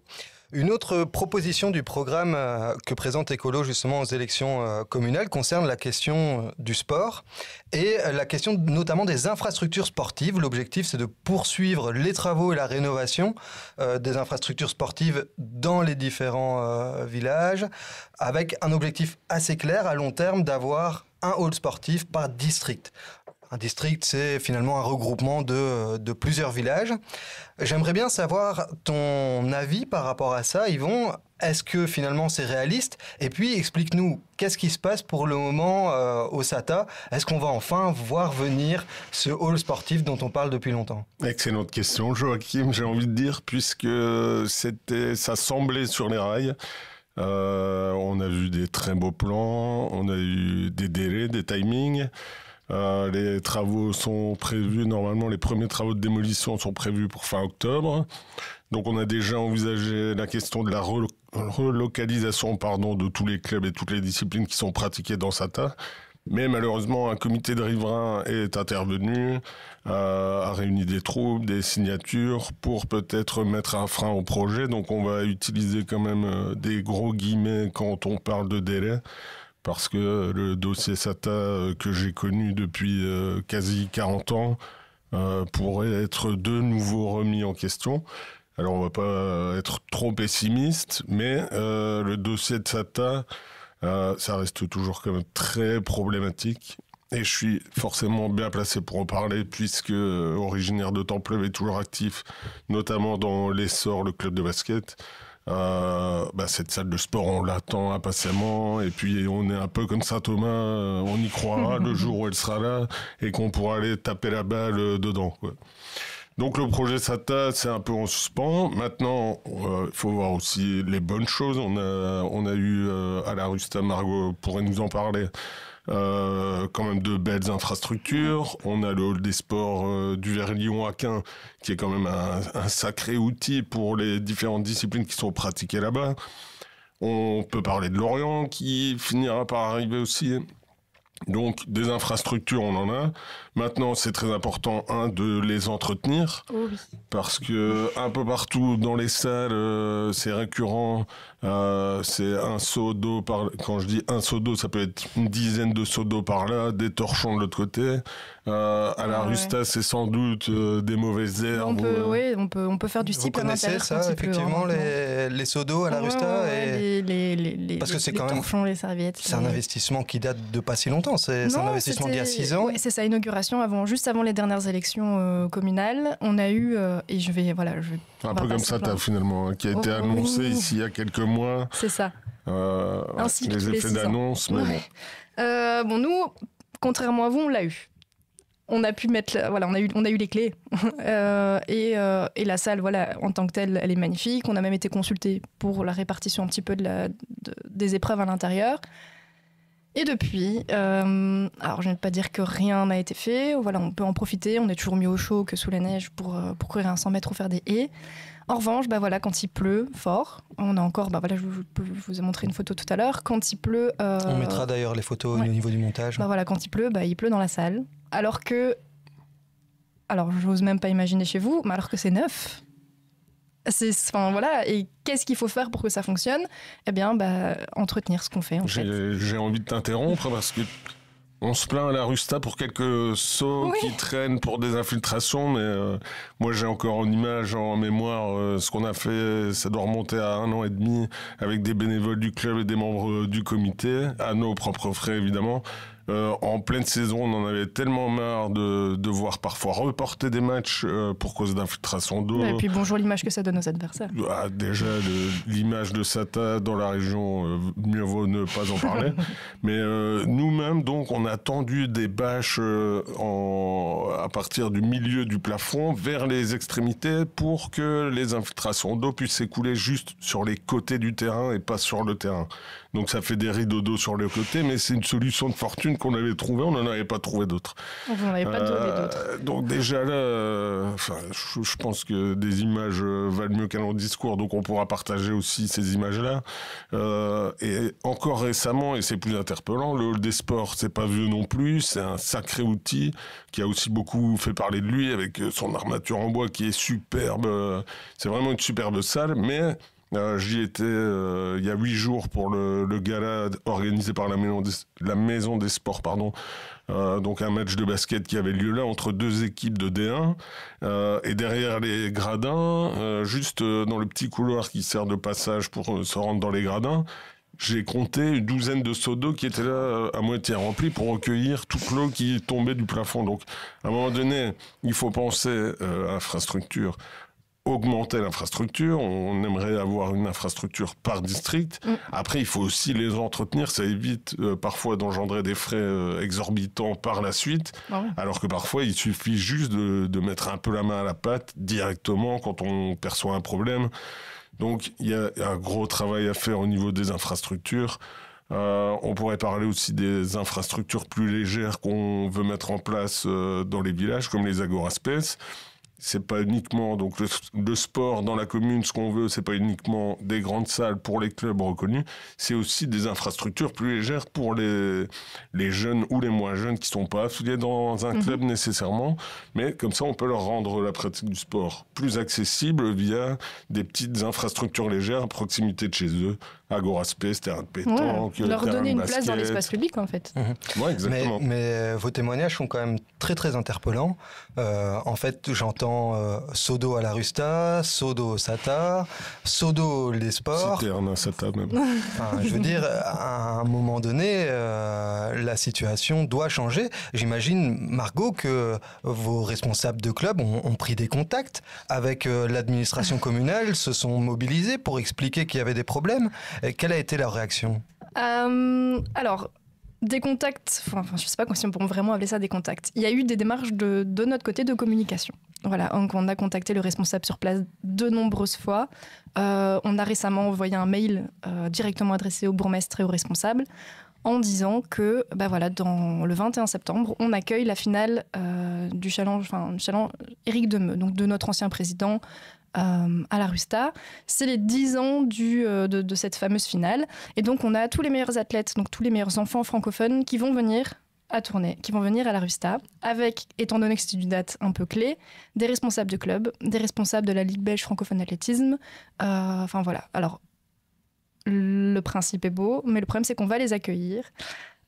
Une autre proposition du programme que présente Écolo justement aux élections communales concerne la question du sport et la question notamment des infrastructures sportives. L'objectif, c'est de poursuivre les travaux et la rénovation des infrastructures sportives dans les différents villages, avec un objectif assez clair à long terme d'avoir un hall sportif par district. Un district, c'est finalement un regroupement de plusieurs villages. J'aimerais bien savoir ton avis par rapport à ça, Yvon. Est-ce que finalement c'est réaliste? Et puis explique-nous, qu'est-ce qui se passe pour le moment au SATA? Est-ce qu'on va enfin voir venir ce hall sportif dont on parle depuis longtemps? Excellente question, Joachim, j'ai envie de dire, puisque ça semblait sur les rails. On a vu des très beaux plans, on a eu des délais, des timings. Les travaux sont prévus, normalement les premiers travaux de démolition sont prévus pour fin octobre. Donc on a déjà envisagé la question de la relocalisation de tous les clubs et toutes les disciplines qui sont pratiquées dans SATA. Mais malheureusement, un comité de riverains est intervenu, a réuni des troupes, des signatures pour peut-être mettre un frein au projet. Donc on va utiliser quand même des gros guillemets quand on parle de délai. Parce que le dossier SATA que j'ai connu depuis quasi 40 ans pourrait être de nouveau remis en question. Alors on ne va pas être trop pessimiste, mais le dossier de SATA, ça reste toujours quand même très problématique. Et je suis forcément bien placé pour en parler, puisque originaire de Templeuve est toujours actif, notamment dans l'Essor, le club de basket. Cette salle de sport, on l'attend impatiemment, et puis on est un peu comme Saint-Thomas, on y croira le jour où elle sera là et qu'on pourra aller taper la balle dedans, quoi. Donc le projet SATA, c'est un peu en suspens. Maintenant, il faut voir aussi les bonnes choses. On a eu à la Rusta, Margot pourrait nous en parler, quand même de belles infrastructures. On a le hall des sports du Verlyon-Aquin, qui est quand même un sacré outil pour les différentes disciplines qui sont pratiquées là-bas. On peut parler de Lorient, qui finira par arriver aussi. Donc, des infrastructures, on en a. Maintenant, c'est très important, de les entretenir. Oh oui. Parce que un peu partout dans les salles, c'est récurrent. C'est un seau d'eau quand je dis un seau d'eau, ça peut être une dizaine de seaux d'eau par là, des torchons de l'autre côté. À la Rusta, c'est sans doute des mauvaises herbes. On peut faire du style Vous connaissez ça, effectivement, les seaux d'eau à la Rusta parce que c'est quand même torchons, les serviettes. C'est un investissement qui date de pas si longtemps. C'est un investissement d'il y a 6 ans. Oui, c'est sa inauguration juste avant les dernières élections communales. On a eu, et je vais un peu comme ça, finalement, qui a été annoncé ici il y a quelques mois. C'est ça. Ainsi les effets d'annonce, mais bon. Nous, contrairement à vous, on l'a eu. On a pu mettre, on a eu les clés et la salle, en tant que telle, elle est magnifique. On a même été consulté pour la répartition un petit peu des épreuves à l'intérieur. Et depuis, alors je ne vais pas dire que rien n'a été fait. On peut en profiter. On est toujours mieux au chaud que sous la neige pour courir un 100 mètres ou faire des haies. En revanche, quand il pleut fort, on a encore, je vous ai montré une photo tout à l'heure. Quand il pleut, on mettra d'ailleurs les photos au niveau du montage. Quand il pleut dans la salle. Alors j'ose même pas imaginer chez vous, mais alors que c'est neuf. Et qu'est-ce qu'il faut faire pour que ça fonctionne ? Eh bien, entretenir ce qu'on fait. J'ai envie de t'interrompre parce que on se plaint à la Rusta pour quelques seaux qui traînent pour des infiltrations, mais moi j'ai encore en image, en mémoire, ce qu'on a fait, ça doit remonter à 1 an et demi, avec des bénévoles du club et des membres du comité, à nos propres frais évidemment. En pleine saison, on en avait tellement marre de devoir parfois reporter des matchs pour cause d'infiltration d'eau. Et puis bonjour l'image que ça donne aux adversaires. Déjà, l'image de Sata dans la région, mieux vaut ne pas en parler. Mais nous-mêmes, donc, on a tendu des bâches à partir du milieu du plafond vers les extrémités pour que les infiltrations d'eau puissent s'écouler juste sur les côtés du terrain et pas sur le terrain. Donc ça fait des rideaux d'eau sur les côtés, mais c'est une solution de fortune qu'on avait trouvée, on n'en avait pas trouvé d'autres. Vous n'en avez pas trouvé d'autres. Donc déjà là, je pense que des images valent mieux qu'un long discours, donc on pourra partager aussi ces images-là. Et encore récemment, et c'est plus interpellant, le hall des sports, c'est pas vieux non plus, c'est un sacré outil qui a aussi beaucoup fait parler de lui avec son armature en bois qui est superbe. C'est vraiment une superbe salle, mais... j'y étais il y a 8 jours pour le gala organisé par la Maison des Sports, donc un match de basket qui avait lieu là entre 2 équipes de D1 et derrière les gradins, juste dans le petit couloir qui sert de passage pour se rendre dans les gradins, j'ai compté une douzaine de seaux d'eau qui étaient là à moitié remplis pour recueillir toute l'eau qui tombait du plafond. Donc à un moment donné, il faut penser infrastructure, augmenter l'infrastructure, on aimerait avoir une infrastructure par district. Après, il faut aussi les entretenir, ça évite parfois d'engendrer des frais exorbitants par la suite, alors que parfois, il suffit juste de mettre un peu la main à la pâte directement quand on perçoit un problème. Donc, il y a un gros travail à faire au niveau des infrastructures. On pourrait parler aussi des infrastructures plus légères qu'on veut mettre en place dans les villages, comme les agoraspaces. C'est pas uniquement donc le sport dans la commune, ce qu'on veut, c'est pas uniquement des grandes salles pour les clubs reconnus, c'est aussi des infrastructures plus légères pour les jeunes ou les moins jeunes qui sont pas affiliés dans un club nécessairement, mais comme ça on peut leur rendre la pratique du sport plus accessible via des petites infrastructures légères à proximité de chez eux, agoraspace, terrain de pétanque, leur terrain donner de une basket. place dans l'espace public en fait. Ouais, exactement. Mais vos témoignages sont quand même très très interpellants. En fait, j'entends seau d'eau à la Rusta, seau d'eau au Sata, seau d'eau les sports. Citerne à Sata même. Je veux dire, à un moment donné, la situation doit changer. J'imagine, Margot, que vos responsables de club ont pris des contacts avec l'administration communale, se sont mobilisés pour expliquer qu'il y avait des problèmes. Quelle a été leur réaction ? Alors, des contacts, je ne sais pas si on peut vraiment appeler ça des contacts. Il y a eu des démarches de notre côté de communication. Voilà, donc on a contacté le responsable sur place de nombreuses fois. On a récemment envoyé un mail directement adressé au bourgmestre et aux responsables en disant que dans le 21 septembre, on accueille la finale du challenge Éric Demeux, donc de notre ancien président à la Rusta. C'est les 10 ans de cette fameuse finale. Et donc, on a tous les meilleurs athlètes, donc tous les meilleurs enfants francophones qui vont venir à tourner, qui vont venir à la Rusta, avec, étant donné que c'est une date un peu clé, des responsables de club, des responsables de la Ligue belge francophone d'athlétisme. Alors, le principe est beau, mais le problème, c'est qu'on va les accueillir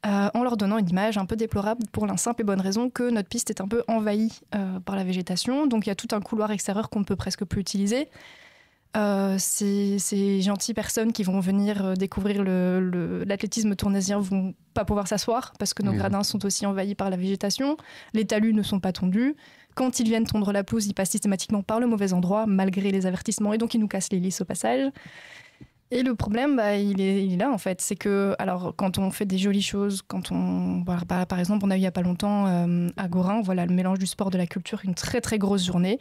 en leur donnant une image un peu déplorable pour la simple et bonne raison que notre piste est un peu envahie par la végétation. Donc, il y a tout un couloir extérieur qu'on ne peut presque plus utiliser. Ces gentilles personnes qui vont venir découvrir l'athlétisme tournaisien vont pas pouvoir s'asseoir parce que nos gradins sont aussi envahis par la végétation. Les talus ne sont pas tondus. Quand ils viennent tondre la pelouse, ils passent systématiquement par le mauvais endroit malgré les avertissements et donc ils nous cassent les lisses au passage. Et le problème, il est là en fait. C'est que, alors, quand on fait des jolies choses, par exemple, on a eu il n'y a pas longtemps à Gorin, le mélange du sport, de la culture, une très très grosse journée.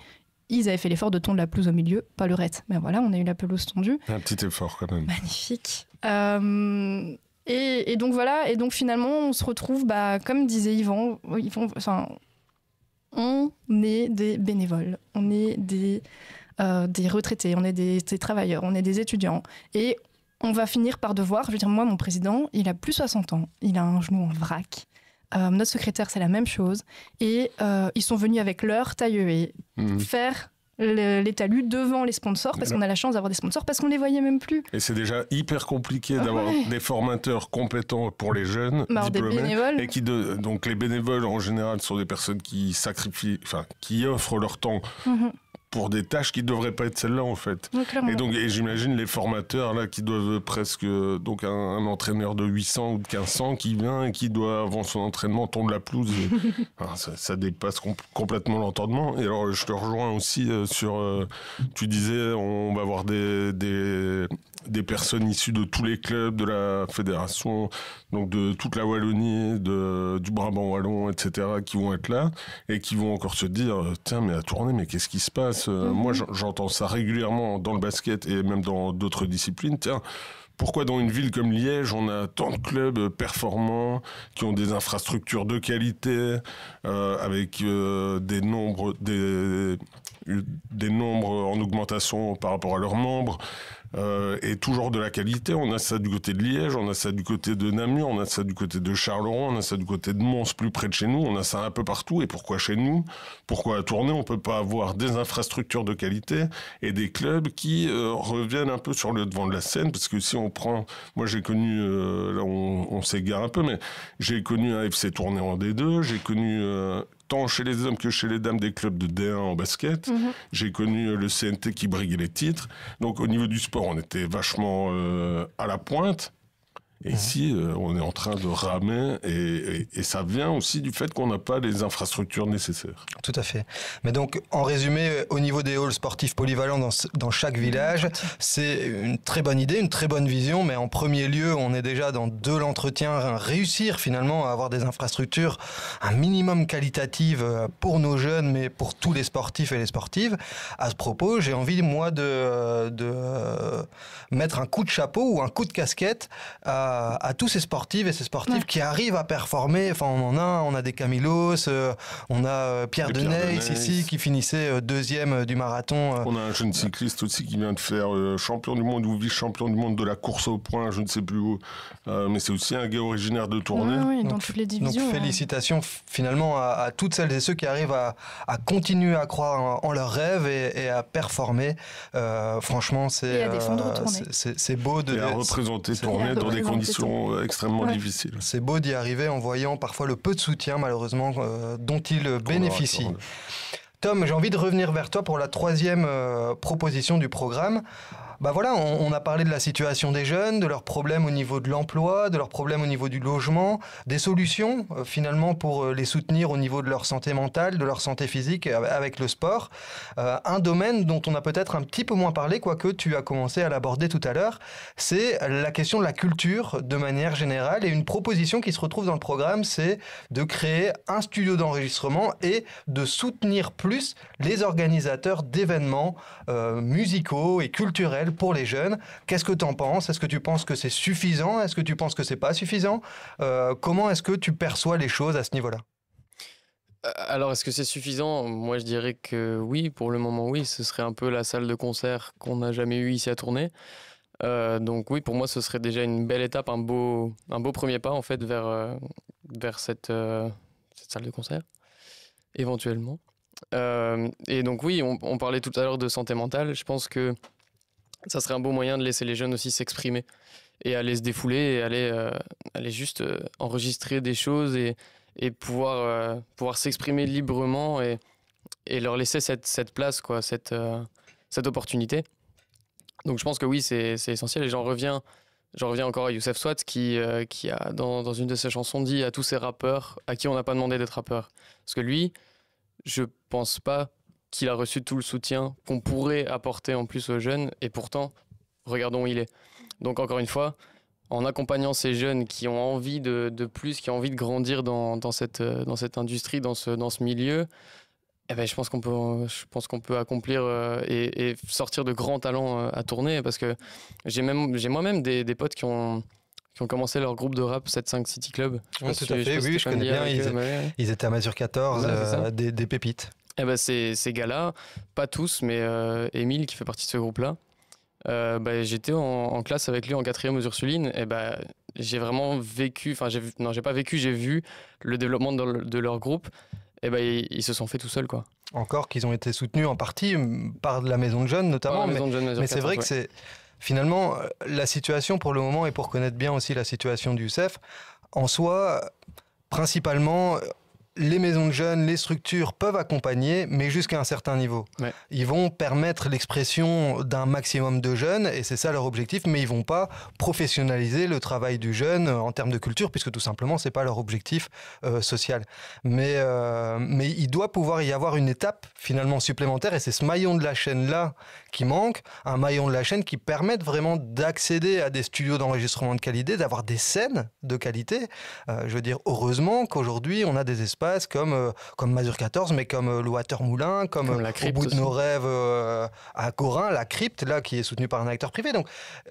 Ils avaient fait l'effort de tondre la pelouse au milieu, pas le reste. Mais voilà, on a eu la pelouse tondue. Un petit effort quand même. Magnifique. Et donc voilà, et donc finalement, on se retrouve, comme disait Yvan, on est des bénévoles, on est des retraités, on est des travailleurs, on est des étudiants. Et on va finir par devoir, je veux dire, moi, mon président, il a plus 60 ans, il a un genou en vrac. Notre secrétaire, c'est la même chose. Et ils sont venus avec leur taille faire les talus devant les sponsors, parce qu'on a la chance d'avoir des sponsors, parce qu'on les voyait même plus. Et c'est déjà hyper compliqué d'avoir des formateurs compétents pour les jeunes diplômés. Des bénévoles. Et donc les bénévoles, en général, sont des personnes qui qui offrent leur temps pour des tâches qui ne devraient pas être celles-là, en fait. Et j'imagine les formateurs, là, qui doivent presque... Donc, un entraîneur de 800 ou de 1500 qui vient et qui doit, avant son entraînement, tondre la pelouse. Ça dépasse complètement l'entendement. Et alors, je te rejoins aussi sur... tu disais, on va avoir des personnes issues de tous les clubs de la fédération, donc de toute la Wallonie, du Brabant wallon, etc., qui vont être là et qui vont encore se dire tiens, mais à Tournai, mais qu'est-ce qui se passe? Moi, j'entends ça régulièrement dans le basket et même dans d'autres disciplines. Tiens, pourquoi dans une ville comme Liège, on a tant de clubs performants qui ont des infrastructures de qualité, avec des nombres en augmentation par rapport à leurs membres, et toujours de la qualité. On a ça du côté de Liège, on a ça du côté de Namur, on a ça du côté de Charleroi, on a ça du côté de Mons, plus près de chez nous, on a ça un peu partout. Et pourquoi chez nous? Pourquoi à Tournai, on peut pas avoir des infrastructures de qualité et des clubs qui reviennent un peu sur le devant de la scène? Parce que si on prend... Moi, j'ai connu... là, on s'égare un peu, mais j'ai connu un FC Tournai en D2, j'ai connu... tant chez les hommes que chez les dames, des clubs de D1 en basket. J'ai connu le CNT qui briguait les titres. Donc, au niveau du sport, on était vachement à la pointe. Et ici, on est en train de ramer. Et ça vient aussi du fait qu'on n'a pas les infrastructures nécessaires. Tout à fait. Mais donc, en résumé, au niveau des halls sportifs polyvalents dans chaque village, c'est une très bonne idée, une très bonne vision. Mais en premier lieu, on est déjà dans de l'entretien. Réussir finalement à avoir des infrastructures un minimum qualitatives pour nos jeunes, mais pour tous les sportifs et les sportives. À ce propos, j'ai envie, moi, de mettre un coup de chapeau ou un coup de casquette à tous ces sportifs et ces sportifs qui arrivent à performer. Enfin, on a des Camilos, on a Pierre Deney ici qui finissait deuxième du marathon. On a un jeune cycliste aussi qui vient de faire champion du monde ou vice-champion du monde de la course au point, je ne sais plus où. Mais c'est aussi un gars originaire de Tournai. Oui, dans toutes les divisions. Donc félicitations finalement à toutes celles et ceux qui arrivent à continuer à croire en leurs rêves et à performer. Franchement, c'est beau de... Et à représenter Tournai dans des conditions extrêmement difficiles. C'est beau d'y arriver en voyant parfois le peu de soutien, malheureusement, dont ils bénéficient. Tom, j'ai envie de revenir vers toi pour la troisième proposition du programme. On a parlé de la situation des jeunes, de leurs problèmes au niveau de l'emploi, de leurs problèmes au niveau du logement, des solutions finalement pour les soutenir au niveau de leur santé mentale, de leur santé physique avec le sport. Un domaine dont on a peut-être un petit peu moins parlé, quoique tu as commencé à l'aborder tout à l'heure, c'est la question de la culture de manière générale. Et une proposition qui se retrouve dans le programme, c'est de créer un studio d'enregistrement et de soutenir plus les organisateurs d'événements musicaux et culturels culturel pour les jeunes. Qu'est-ce que tu en penses? Est-ce que tu penses que c'est suffisant? Est-ce que tu penses que c'est pas suffisant? Comment est-ce que tu perçois les choses à ce niveau-là? Alors, est-ce que c'est suffisant? Moi, je dirais que oui, pour le moment, oui. Ce serait un peu la salle de concert qu'on n'a jamais eu ici à Tournai. Donc oui, pour moi, ce serait déjà une belle étape, un beau premier pas, en fait, vers cette salle de concert, éventuellement. Et donc oui, on parlait tout à l'heure de santé mentale. Je pense que ça serait un beau moyen de laisser les jeunes aussi s'exprimer et aller se défouler et aller juste enregistrer des choses et pouvoir s'exprimer librement et leur laisser cette place, quoi, cette opportunité. Donc je pense que oui, c'est essentiel. Et j'en reviens encore à Youssef Swat qui a, dans une de ses chansons, dit à tous ces rappeurs à qui on n'a pas demandé d'être rappeur. Parce que lui, je pense pas qu'il a reçu tout le soutien qu'on pourrait apporter en plus aux jeunes. Et pourtant, regardons où il est. Donc encore une fois, en accompagnant ces jeunes qui ont envie de plus, qui ont envie de grandir dans cette industrie, dans ce milieu, eh ben, je pense qu'on peut accomplir et sortir de grands talents à Tournai, parce que j'ai moi-même des potes qui ont commencé leur groupe de rap 7-5 City Club. Tout à fait, oui, je connais bien. Ils étaient à Masure 14, voilà, des pépites. Eh ben, ces gars-là, pas tous, mais Émile qui fait partie de ce groupe-là, j'étais en classe avec lui en 4e aux Ursulines, et j'ai vraiment vécu, j'ai vu le développement de leur groupe. Et ils se sont fait tout seuls, quoi. Encore qu'ils ont été soutenus en partie par la Maison de Jeunes notamment, mais c'est vrai que c'est finalement la situation pour le moment, et pour connaître bien aussi la situation du Youssef, en soi, principalement, les maisons de jeunes, les structures peuvent accompagner, mais jusqu'à un certain niveau. Ouais. Ils vont permettre l'expression d'un maximum de jeunes, et c'est ça leur objectif, mais ils vont pas professionnaliser le travail du jeune en termes de culture, puisque tout simplement, c'est pas leur objectif social. Mais il doit pouvoir y avoir une étape finalement supplémentaire, et c'est ce maillon de la chaîne-là qui manque, un maillon de la chaîne qui permette vraiment d'accéder à des studios d'enregistrement de qualité, d'avoir des scènes de qualité. Je veux dire, heureusement qu'aujourd'hui, on a des espaces comme Masure 14, mais comme le Watermoulin, comme Au bout de nos rêves à Corin, la Crypte, là, qui est soutenue par un acteur privé. Donc,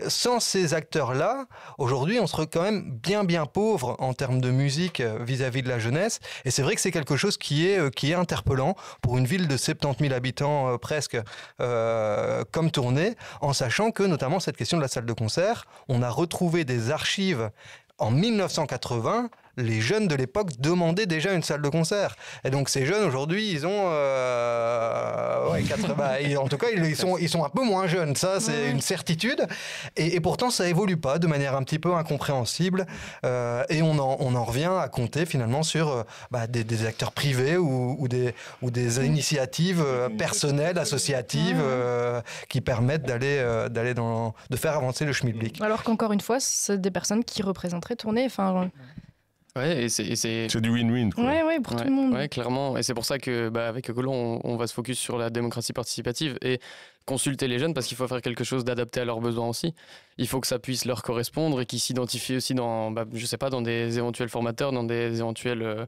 sans ces acteurs-là, aujourd'hui, on serait quand même bien pauvre en termes de musique vis-à-vis de la jeunesse. Et c'est vrai que c'est quelque chose qui est interpellant pour une ville de 70 000 habitants presque, comme Tournai, en sachant que, notamment, cette question de la salle de concert, on a retrouvé des archives en 1980. Les jeunes de l'époque demandaient déjà une salle de concert. Et donc ces jeunes, aujourd'hui, ils ont... en tout cas, ils sont un peu moins jeunes. Ça, c'est une certitude. Et pourtant, ça évolue pas de manière un petit peu incompréhensible. Et on en revient à compter finalement sur des acteurs privés ou des initiatives personnelles, associatives, qui permettent de faire avancer le schmilblick. Alors qu'encore une fois, c'est des personnes qui représenteraient Tournai. Enfin... Ouais, et c'est du win-win, quoi. Ouais, pour tout le monde. Ouais, clairement. Et c'est pour ça que, avec Ecolo, on va se focus sur la démocratie participative et consulter les jeunes, parce qu'il faut faire quelque chose d'adapté à leurs besoins aussi. Il faut que ça puisse leur correspondre et qu'ils s'identifient aussi dans, je sais pas, dans des éventuels formateurs, dans des éventuels,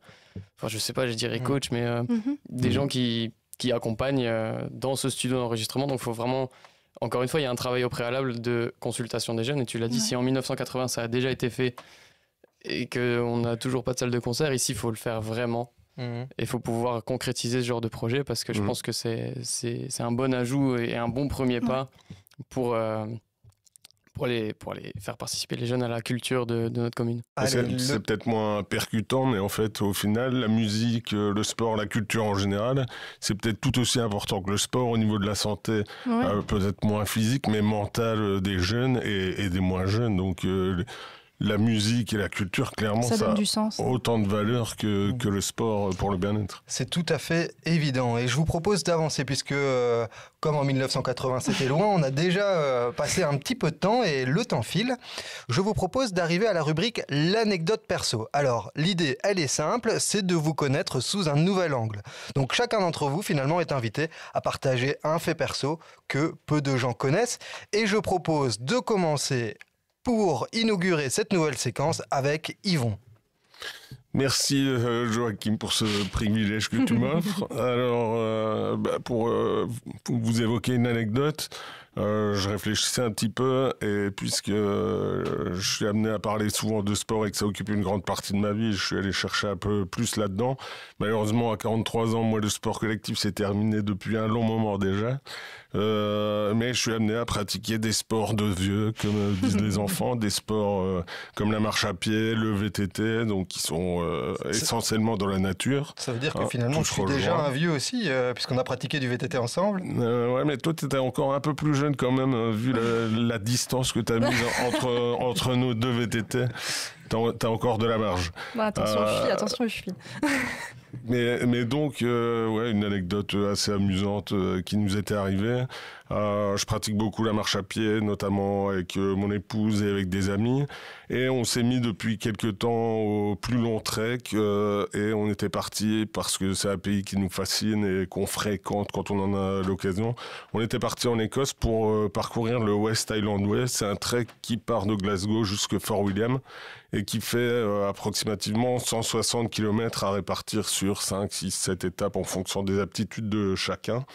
je sais pas, je dirais coach, mais des gens qui accompagnent dans ce studio d'enregistrement. Donc, il faut vraiment... Encore une fois, il y a un travail au préalable de consultation des jeunes. Et tu l'as dit, si en 1980, ça a déjà été fait et qu'on n'a toujours pas de salle de concert, ici, il faut le faire vraiment. Et il faut pouvoir concrétiser ce genre de projet, parce que je pense que c'est un bon ajout et un bon premier pas pour aller faire participer les jeunes à la culture de notre commune. C'est peut-être moins percutant, mais en fait, au final, la musique, le sport, la culture en général, c'est peut-être tout aussi important que le sport au niveau de la santé, peut-être moins physique, mais mentale des jeunes et des moins jeunes. Donc, la musique et la culture, clairement, ça a autant de valeur que le sport pour le bien-être. C'est tout à fait évident. Et je vous propose d'avancer, puisque, comme en 1980, c'était loin, on a déjà passé un petit peu de temps et le temps file. Je vous propose d'arriver à la rubrique « L'anecdote perso ». Alors, l'idée, elle est simple, c'est de vous connaître sous un nouvel angle. Donc, chacun d'entre vous, finalement, est invité à partager un fait perso que peu de gens connaissent. Et je propose de commencer pour inaugurer cette nouvelle séquence avec Yvon. Merci Joachim pour ce privilège que tu m'offres. Alors, pour vous évoquer une anecdote, je réfléchissais un petit peu et puisque je suis amené à parler souvent de sport et que ça occupe une grande partie de ma vie, je suis allé chercher un peu plus là-dedans. Malheureusement, à 43 ans, moi, le sport collectif s'est terminé depuis un long moment déjà. Mais je suis amené à pratiquer des sports de vieux, comme disent les enfants, des sports comme la marche à pied, le VTT, donc qui sont essentiellement dans la nature. Ça veut dire que finalement, je suis déjà un vieux aussi, puisqu'on a pratiqué du VTT ensemble. Ouais, mais toi, tu étais encore un peu plus jeune quand même, vu la distance que tu as mise entre nos deux VTT. T'as encore de la marge. Bah, attention aux chevilles. Mais donc, ouais, une anecdote assez amusante qui nous était arrivée. Je pratique beaucoup la marche à pied, notamment avec mon épouse et avec des amis. Et on s'est mis depuis quelques temps au plus long trek et on était parti parce que c'est un pays qui nous fascine et qu'on fréquente quand on en a l'occasion. On était parti en Écosse pour parcourir le West Highland Way. C'est un trek qui part de Glasgow jusqu'à Fort William et qui fait approximativement 160 km à répartir sur 5, 6, 7 étapes en fonction des aptitudes de chacun.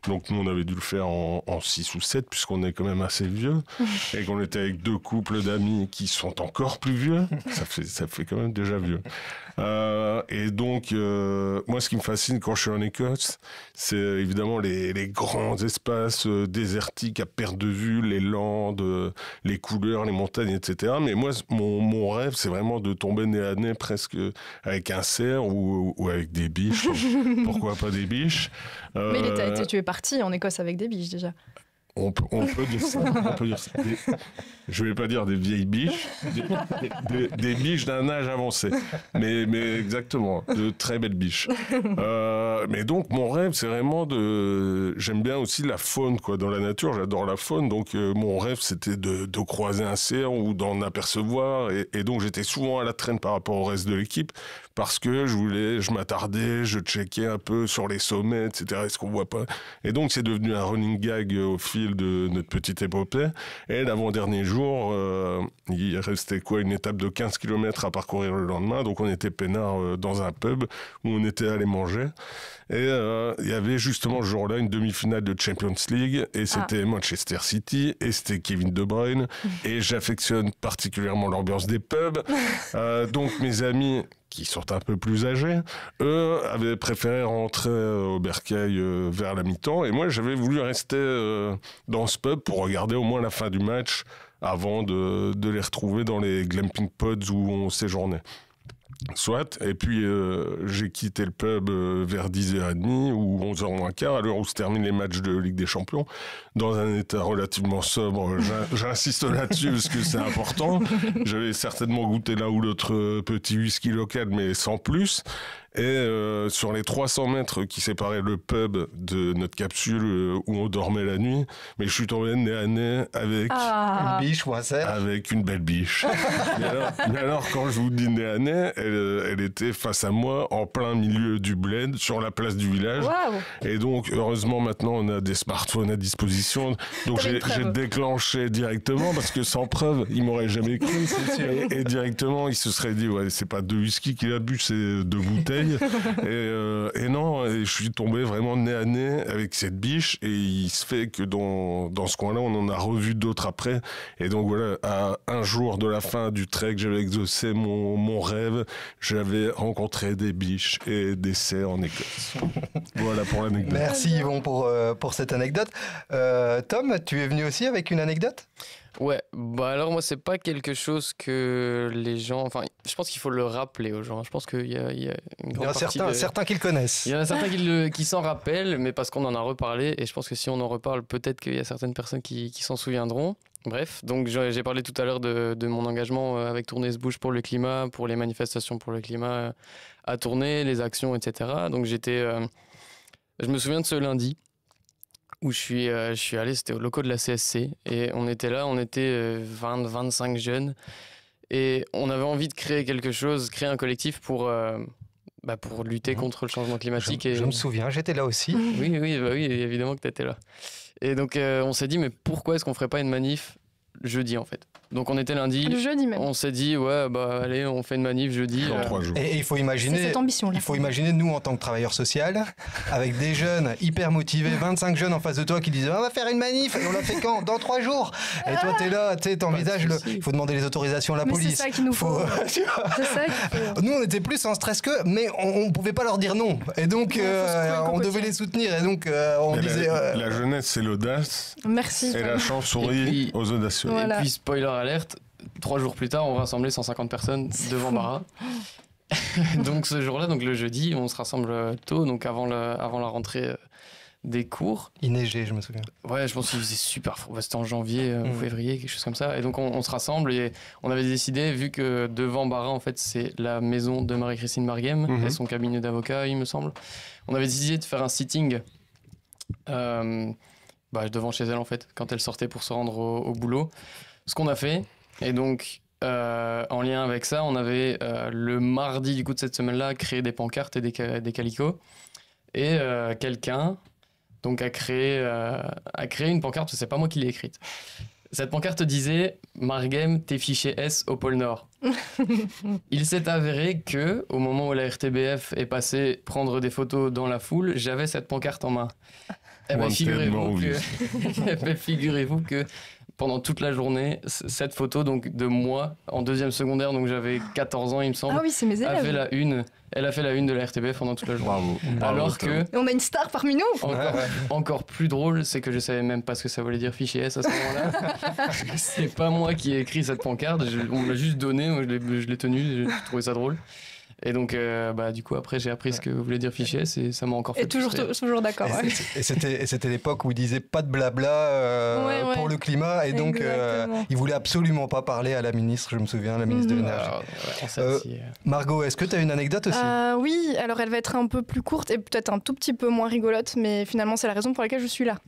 Donc nous, on avait dû le faire en 6 ou 7 puisqu'on est quand même assez vieux et qu'on était avec 2 couples d'amis qui sont encore plus vieux. Ça fait quand même déjà vieux. Et donc, moi, ce qui me fascine quand je suis en Écosse, c'est évidemment les grands espaces désertiques à perte de vue, les landes, les couleurs, les montagnes, etc. Mais moi, mon rêve, c'est vraiment de tomber nez à nez presque avec un cerf ou avec des biches. Pourquoi pas des biches? Mais tu es parti en Écosse avec des biches déjà. On peut dire ça. Je vais pas dire des vieilles biches, des biches d'un âge avancé. Mais exactement, de très belles biches. Mais donc, mon rêve, c'est vraiment j'aime bien aussi la faune, quoi. Dans la nature, j'adore la faune. Donc, mon rêve, c'était de croiser un cerf ou d'en apercevoir. Et donc, j'étais souvent à la traîne par rapport au reste de l'équipe parce que je m'attardais, je checkais un peu sur les sommets, etc. Est-ce qu'on voit pas? Et donc, c'est devenu un running gag au fil de notre petite épopée. Et l'avant-dernier jour, il restait une étape de 15 km à parcourir le lendemain. Donc, on était peinard dans un pub où on était allé manger. Et il y avait justement ce jour-là une demi-finale de Champions League et c'était Manchester City et c'était Kevin De Bruyne. Et j'affectionne particulièrement l'ambiance des pubs. Donc, mes amis qui sont un peu plus âgés, eux avaient préféré rentrer au bercail vers la mi-temps. Et moi, j'avais voulu rester dans ce pub pour regarder au moins la fin du match avant de les retrouver dans les glamping pods où on séjournait. Soit, et puis j'ai quitté le pub vers 10h30 ou 11h moins quart, à l'heure où se terminent les matchs de Ligue des Champions, dans un état relativement sobre. J'insiste là-dessus parce que c'est important. J'avais certainement goûté l'un ou l'autre petit whisky local, mais sans plus. Et sur les 300 mètres qui séparaient le pub de notre capsule où on dormait la nuit, mais je suis tombé nez à nez avec une biche ou un cerf. Avec une belle biche. mais alors, quand je vous dis nez à nez, elle était face à moi en plein milieu du bled, sur la place du village. Wow. Et donc, heureusement, maintenant, on a des smartphones à disposition. Donc, j'ai déclenché directement parce que sans preuve, il m'aurait jamais cru. Et directement, il se serait dit, ouais, c'est pas 2 whisky qu'il a bu, c'est 2 bouteilles. Et non, et je suis tombé vraiment nez à nez avec cette biche et il se fait que dans ce coin-là, on en a revu d'autres après. Et donc voilà, à un jour de la fin du trek, j'avais exaucé mon rêve. J'avais rencontré des biches et des cerfs en Écosse. Voilà pour l'anecdote. Merci Yvon pour cette anecdote. Tom, tu es venu aussi avec une anecdote ? Ouais, bah alors moi c'est pas quelque chose que les gens, enfin je pense qu'il faut le rappeler aux gens, je pense qu'il y a une grande partie certains qui le connaissent. Il y en a certains qui s'en rappellent, mais parce qu'on en a reparlé, et je pense que si on en reparle, peut-être qu'il y a certaines personnes qui s'en souviendront. Bref, donc j'ai parlé tout à l'heure de mon engagement avec Tournez se bouge pour le climat, pour les manifestations pour le climat à Tournai, les actions, etc. Donc je me souviens de ce lundi où je suis allé, c'était au locaux de la CSC, et on était là, on était 20-25 jeunes, et on avait envie de créer quelque chose, créer un collectif pour lutter contre le changement climatique. Je me souviens, j'étais là aussi. Oui, évidemment que tu étais là. Et donc on s'est dit, mais pourquoi est-ce qu'on ferait pas une manif jeudi en fait ? Donc on était lundi. Le jeudi même. On s'est dit, ouais, bah allez, on fait une manif jeudi. Dans 3 jours. Et il faut C'est imaginer, cette ambition-là. il faut imaginer nous en tant que travailleurs sociaux, avec des jeunes hyper motivés, 25 jeunes en face de toi qui disent on va faire une manif, et on la fait quand? Dans 3 jours. Et toi t'es là, tu sais, t'envisages Pas de le. souci. Il faut demander les autorisations à la Mais police. c'est ça qu'il nous faut. Tu vois, C'est ça qu'il faut. nous on était plus en stress qu'eux, mais on pouvait pas leur dire non. Et donc Ouais, faut se couper le on cocotier. devait les soutenir. Et donc on Mais disait. la jeunesse, c'est l'audace Merci. et la chauve-souris Et puis- aux audacieux. Voilà. Et puis, spoiler alerte, 3 jours plus tard, on rassemblait 150 personnes devant fou. Bara. Donc ce jour-là, donc le jeudi, on se rassemble tôt, donc avant la rentrée des cours. Il neigeait, je me souviens. Ouais, je pense qu'il faisait super froid. C'était en janvier ou Mm. février, quelque chose comme ça. Et donc on se rassemble et on avait décidé, vu que devant Bara, en fait, c'est la maison de Marie-Christine Marguem Mhm. et son cabinet d'avocat, il me semble. On avait décidé de faire un sitting devant chez elle, en fait, quand elle sortait pour se rendre au boulot. Ce qu'on a fait. Et donc, en lien avec ça, on avait le mardi du coup de cette semaine-là créé des pancartes et des calicots. Et quelqu'un donc a créé une pancarte, c'est pas moi qui l'ai écrite. Cette pancarte disait « Marguem, t'es fiché S au pôle Nord ». Il s'est avéré que, au moment où la RTBF est passée prendre des photos dans la foule, j'avais cette pancarte en main. Eh ben, Wanted figurez-vous que pendant toute la journée, cette photo donc de moi en 2e secondaire, donc j'avais 14 ans il me semble, Ah oui, c'est mes a fait élèves. elle a fait la une de la RTBF pendant toute la journée. Bravo. Alors que, Et on a une star parmi nous. encore plus drôle, c'est que je savais même pas ce que ça voulait dire fichier S à ce moment-là. C'est pas moi qui ai écrit cette pancarte, on me l'a juste donné, moi, je l'ai tenue, j'ai trouvé ça drôle. Et donc, du coup, après, j'ai appris ce que voulait dire fichier S et ça m'a encore fait Et toujours d'accord. Et Ouais. c'était l'époque où il disait pas de blabla Ouais. pour le climat. Et donc Exactement. il voulait absolument pas parler à la ministre, je me souviens, la ministre de l'énergie. Alors, on s'est assis, Margot, est-ce que tu as une anecdote aussi? Oui, alors elle va être un peu plus courte et peut-être un tout petit peu moins rigolote, mais finalement c'est la raison pour laquelle je suis là.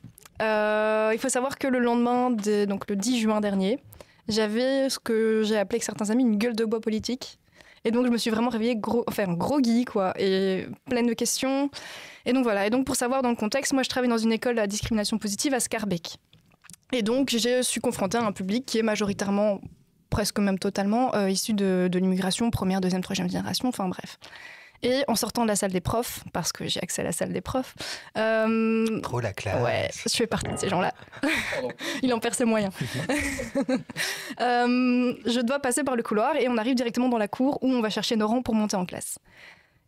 Il faut savoir que le lendemain, donc le 10 juin dernier, j'avais ce que j'ai appelé avec certains amis une gueule de bois politique. Et donc je me suis vraiment réveillée groggy, quoi, et pleine de questions. Et donc voilà, et donc pour savoir dans le contexte, moi je travaille dans une école à discrimination positive à Scarbeck. Et donc je suis confrontée à un public qui est majoritairement, presque même totalement, issu de l'immigration, première, deuxième, troisième génération, enfin bref. Et en sortant de la salle des profs, parce que j'ai accès à la salle des profs, Trop la classe. ouais, je fais partie de ces gens-là. Il en perd ses moyens. Je dois passer par le couloir et on arrive directement dans la cour où on va chercher nos rangs pour monter en classe.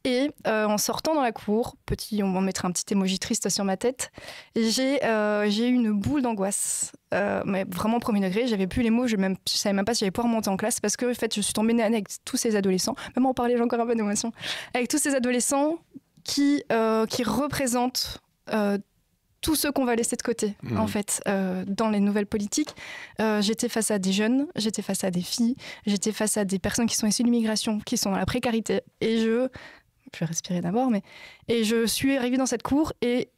Et en sortant dans la cour, on va mettre un petit émoji triste sur ma tête, j'ai eu une boule d'angoisse. Mais vraiment premier degré, j'avais plus les mots, je savais même pas si j'allais pouvoir monter en classe parce que en fait, je suis tombée nez à nez avec tous ces adolescents. Même en parler, j'ai encore un peu d'émotion. Avec tous ces adolescents qui représentent tous ceux qu'on va laisser de côté, en fait, dans les nouvelles politiques. J'étais face à des jeunes, j'étais face à des filles, j'étais face à des personnes qui sont issues de l'immigration, qui sont dans la précarité. Et je vais respirer d'abord, et je suis arrivée dans cette cour et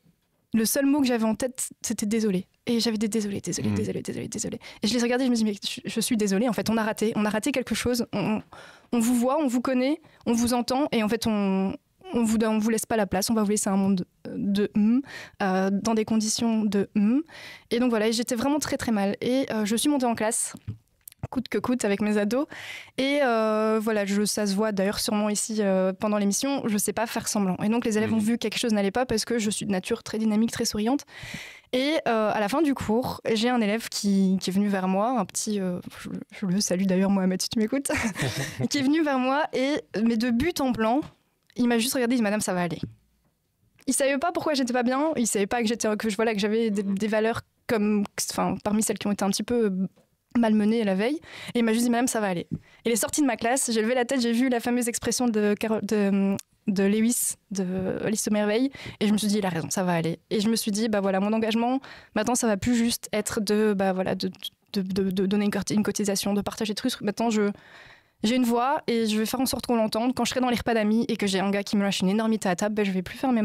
le seul mot que j'avais en tête, c'était désolé. Et j'avais des désolé. Et je les regardais, je me dis, mais je suis désolée, en fait, on a raté quelque chose. On vous voit, on vous connaît, on vous entend, et en fait, on vous laisse pas la place, on va vous laisser un monde de dans des conditions de Et donc voilà, j'étais vraiment très très mal. Et je suis montée en classe, coûte que coûte, avec mes ados. Et voilà, ça se voit d'ailleurs sûrement ici pendant l'émission, je sais pas faire semblant. Et donc les élèves ont vu que quelque chose n'allait pas parce que je suis de nature très dynamique, très souriante. Et à la fin du cours, j'ai un élève qui est venu vers moi, un petit, je le salue d'ailleurs Mohamed si tu m'écoutes, qui est venu vers moi mais de but en blanc, il m'a juste regardé et dit « Madame, ça va aller ». Il savait pas pourquoi j'étais pas bien, il savait pas que j'avais des valeurs parmi celles qui ont été un petit peu malmenées la veille, et il m'a juste dit « Madame, ça va aller ». Il est sorti de ma classe, j'ai levé la tête, j'ai vu la fameuse expression de Lewis, de Alice aux Merveilles, et je me suis dit « Il a raison, ça va aller ». Et je me suis dit « Bah voilà, mon engagement, maintenant ça va plus juste être de donner une cotisation, de partager des trucs, maintenant j'ai une voix et je vais faire en sorte qu'on l'entende. Quand je serai dans les repas d'amis et que j'ai un gars qui me lâche une énormité à la table, je vais plus fermer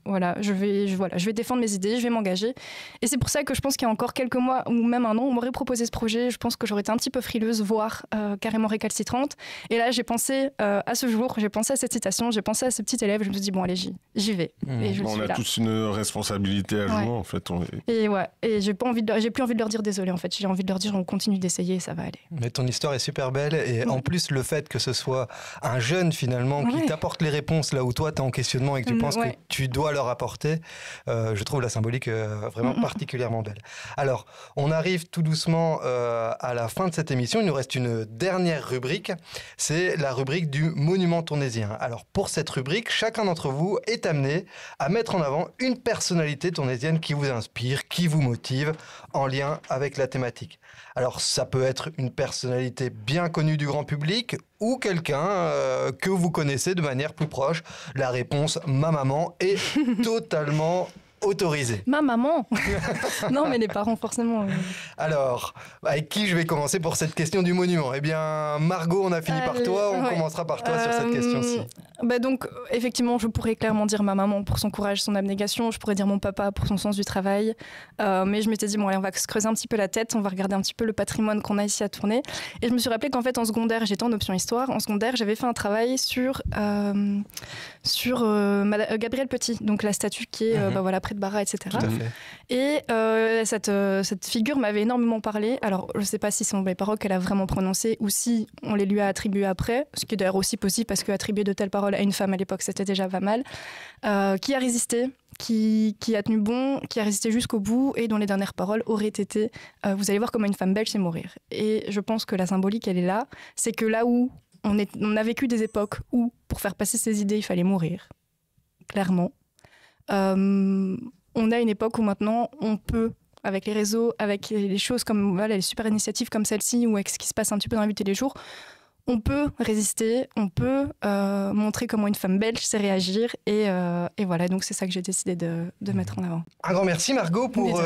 je vais défendre mes idées, je vais m'engager. Et c'est pour ça que je pense qu'il y a encore quelques mois ou même un an, on m'aurait proposé ce projet. Je pense que j'aurais été un petit peu frileuse, voire carrément récalcitrante. Et là, j'ai pensé à ce jour, j'ai pensé à cette citation, j'ai pensé à ce petit élève. Je me suis dit, bon, allez, j'y vais. Et on a tous une responsabilité à jouer, en fait. Et j'ai plus envie de leur dire désolé, en fait. J'ai envie de leur dire, on continue d'essayer, ça va aller. Mais ton histoire est super belle. Et en plus, le fait que ce soit un jeune, finalement, qui t'apporte les réponses là où toi, tu es en questionnement et que tu penses que tu dois leur apporter, je trouve la symbolique vraiment particulièrement belle. Alors, on arrive tout doucement à la fin de cette émission. Il nous reste une dernière rubrique. C'est la rubrique du monument tournésien. Alors, pour cette rubrique, chacun d'entre vous est amené à mettre en avant une personnalité tournésienne qui vous inspire, qui vous motive en lien avec la thématique. Alors, ça peut être une personnalité bien connue du grand public ou quelqu'un que vous connaissez de manière plus proche. La réponse, ma maman, est totalement autorisée. Ma maman. Non, mais les parents, forcément. Alors, avec qui je vais commencer pour cette question du monument ? Eh bien, Margot, on a fini par toi, on commencera par toi sur cette question-ci. Donc, effectivement, je pourrais clairement dire ma maman pour son courage, son abnégation, je pourrais dire mon papa pour son sens du travail, mais je m'étais dit, bon allez, on va se creuser un petit peu la tête, on va regarder un petit peu le patrimoine qu'on a ici à Tournai, et je me suis rappelé qu'en fait, en secondaire, j'étais en option histoire, en secondaire, j'avais fait un travail sur Gabrielle Petit, donc la statue qui est près de Barra, etc. Tout à fait. Et cette figure m'avait énormément parlé. Alors, je ne sais pas si ce sont les paroles qu'elle a vraiment prononcées ou si on les lui a attribuées après, ce qui est d'ailleurs aussi possible parce qu'attribuer de telles paroles à une femme à l'époque, c'était déjà pas mal. Qui a résisté, qui a tenu bon, qui a résisté jusqu'au bout et dont les dernières paroles auraient été vous allez voir comment une femme belge sait mourir. Et je pense que la symbolique, elle est là. C'est que là où on a vécu des époques où, pour faire passer ses idées, il fallait mourir, clairement. On a une époque où maintenant on peut, avec les réseaux, avec les choses comme les super initiatives comme celle-ci ou avec ce qui se passe un petit peu dans la vie de tous les jours, on peut résister, on peut montrer comment une femme belge sait réagir et voilà, donc c'est ça que j'ai décidé de mettre en avant. Un grand merci Margot pour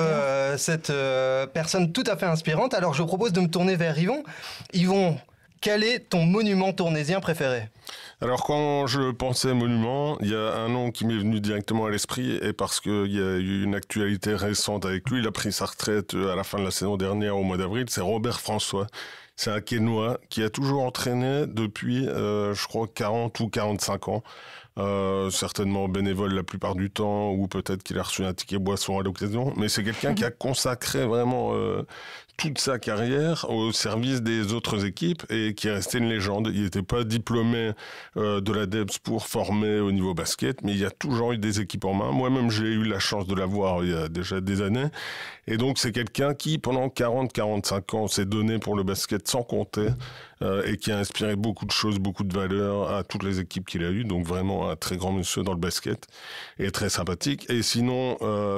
cette personne tout à fait inspirante. Alors je vous propose de me tourner vers Yvon. Yvon, quel est ton monument tournésien préféré ? Alors quand je pensais monument, il y a un nom qui m'est venu directement à l'esprit et parce qu'il y a eu une actualité récente avec lui, il a pris sa retraite à la fin de la saison dernière au mois d'avril, c'est Robert François. C'est un Quénois qui a toujours entraîné depuis, je crois, 40 ou 45 ans. Certainement bénévole la plupart du temps ou peut-être qu'il a reçu un ticket boisson à l'occasion. Mais c'est quelqu'un qui a consacré vraiment toute sa carrière au service des autres équipes et qui est resté une légende. Il n'était pas diplômé de l'ADEPS pour former au niveau basket, mais il y a toujours eu des équipes en main. Moi-même, j'ai eu la chance de l'avoir il y a déjà des années. Et donc, c'est quelqu'un qui, pendant 40-45 ans, s'est donné pour le basket sans compter et qui a inspiré beaucoup de choses, beaucoup de valeurs à toutes les équipes qu'il a eues. Donc, vraiment un très grand monsieur dans le basket et très sympathique. Et sinon,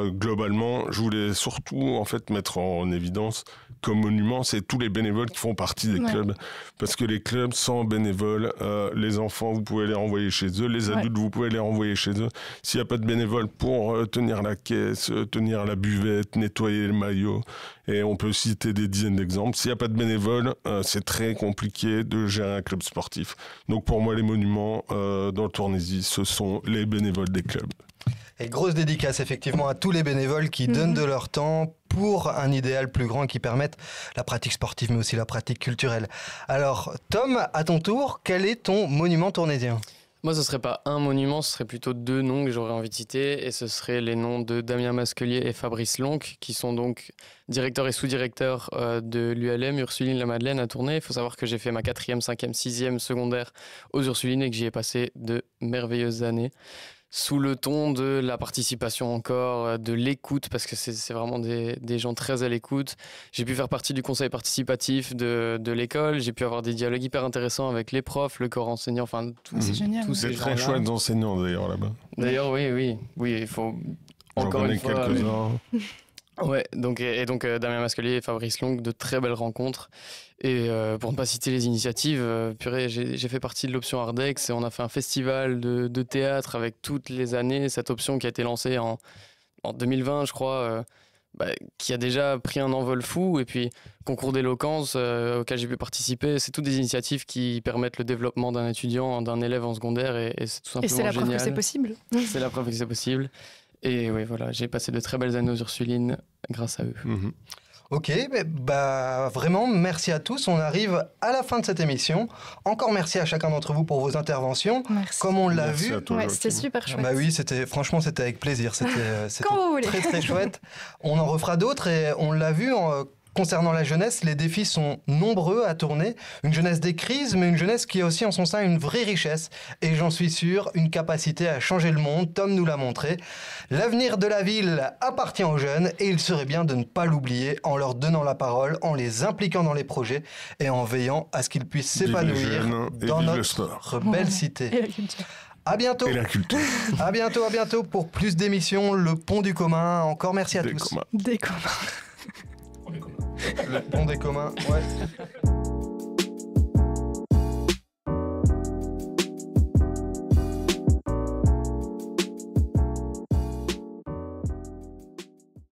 globalement, je voulais surtout en fait mettre en évidence comme monument, c'est tous les bénévoles qui font partie des clubs. Parce que les clubs, sans bénévoles, les enfants, vous pouvez les renvoyer chez eux. Les adultes, vous pouvez les renvoyer chez eux. S'il n'y a pas de bénévoles pour tenir la caisse, tenir la buvette, nettoyer le maillot, et on peut citer des dizaines d'exemples. S'il n'y a pas de bénévoles, c'est très compliqué de gérer un club sportif. Donc pour moi, les monuments dans le Tournaisis, ce sont les bénévoles des clubs. Et grosse dédicace effectivement à tous les bénévoles qui donnent de leur temps pour un idéal plus grand qui permette la pratique sportive mais aussi la pratique culturelle. Alors Tom, à ton tour, quel est ton monument tournaisien ? Moi, ce serait pas un monument, ce serait plutôt deux noms que j'aurais envie de citer, et ce seraient les noms de Damien Masquelier et Fabrice Lonck, qui sont donc directeurs et sous-directeurs de l'ULM Ursuline-la-Madeleine à Tournai. Il faut savoir que j'ai fait ma 4e, 5e, 6e secondaire aux Ursulines et que j'y ai passé de merveilleuses années. Sous le ton de la participation encore, de l'écoute, parce que c'est vraiment des gens très à l'écoute. J'ai pu faire partie du conseil participatif de l'école, j'ai pu avoir des dialogues hyper intéressants avec les profs, le corps enseignant, enfin c'est génial. tous ces très chouettes enseignants d'ailleurs là-bas. D'ailleurs oui, il faut encore une fois... quelques-uns. Ouais, donc Damien Masquelier et Fabrice Lonck, de très belles rencontres. Et pour ne pas citer les initiatives, purée, j'ai fait partie de l'option Ardex et on a fait un festival de théâtre avec toutes les années. Cette option qui a été lancée en 2020, je crois, qui a déjà pris un envol fou. Et puis, concours d'éloquence auquel j'ai pu participer, c'est toutes des initiatives qui permettent le développement d'un étudiant, d'un élève en secondaire, et c'est tout simplement génial. Et c'est la preuve que c'est possible. C'est la preuve que c'est possible. Et oui, voilà, j'ai passé de très belles années aux Ursulines grâce à eux. Ok, vraiment, merci à tous. On arrive à la fin de cette émission. Encore merci à chacun d'entre vous pour vos interventions. Merci. Comme on l'a Merci vu, à toi, C'était Joachim. super chouette. bah oui, c'était avec plaisir. C'était Quand vous voulez. très très chouette. On en refera d'autres et on l'a vu concernant la jeunesse, les défis sont nombreux à tourner. Une jeunesse des crises, mais une jeunesse qui a aussi en son sein une vraie richesse. Et j'en suis sûr, une capacité à changer le monde, Tom nous l'a montré. L'avenir de la ville appartient aux jeunes et il serait bien de ne pas l'oublier en leur donnant la parole, en les impliquant dans les projets et en veillant à ce qu'ils puissent Vive les s'épanouir jeunes et dans vive le notre sport. belle cité. Et la culture. À bientôt. Et la culture. À bientôt pour plus d'émissions. Le Pont du commun. Encore merci à Des tous. communs. Des communs. Le Pont des communs, ouais.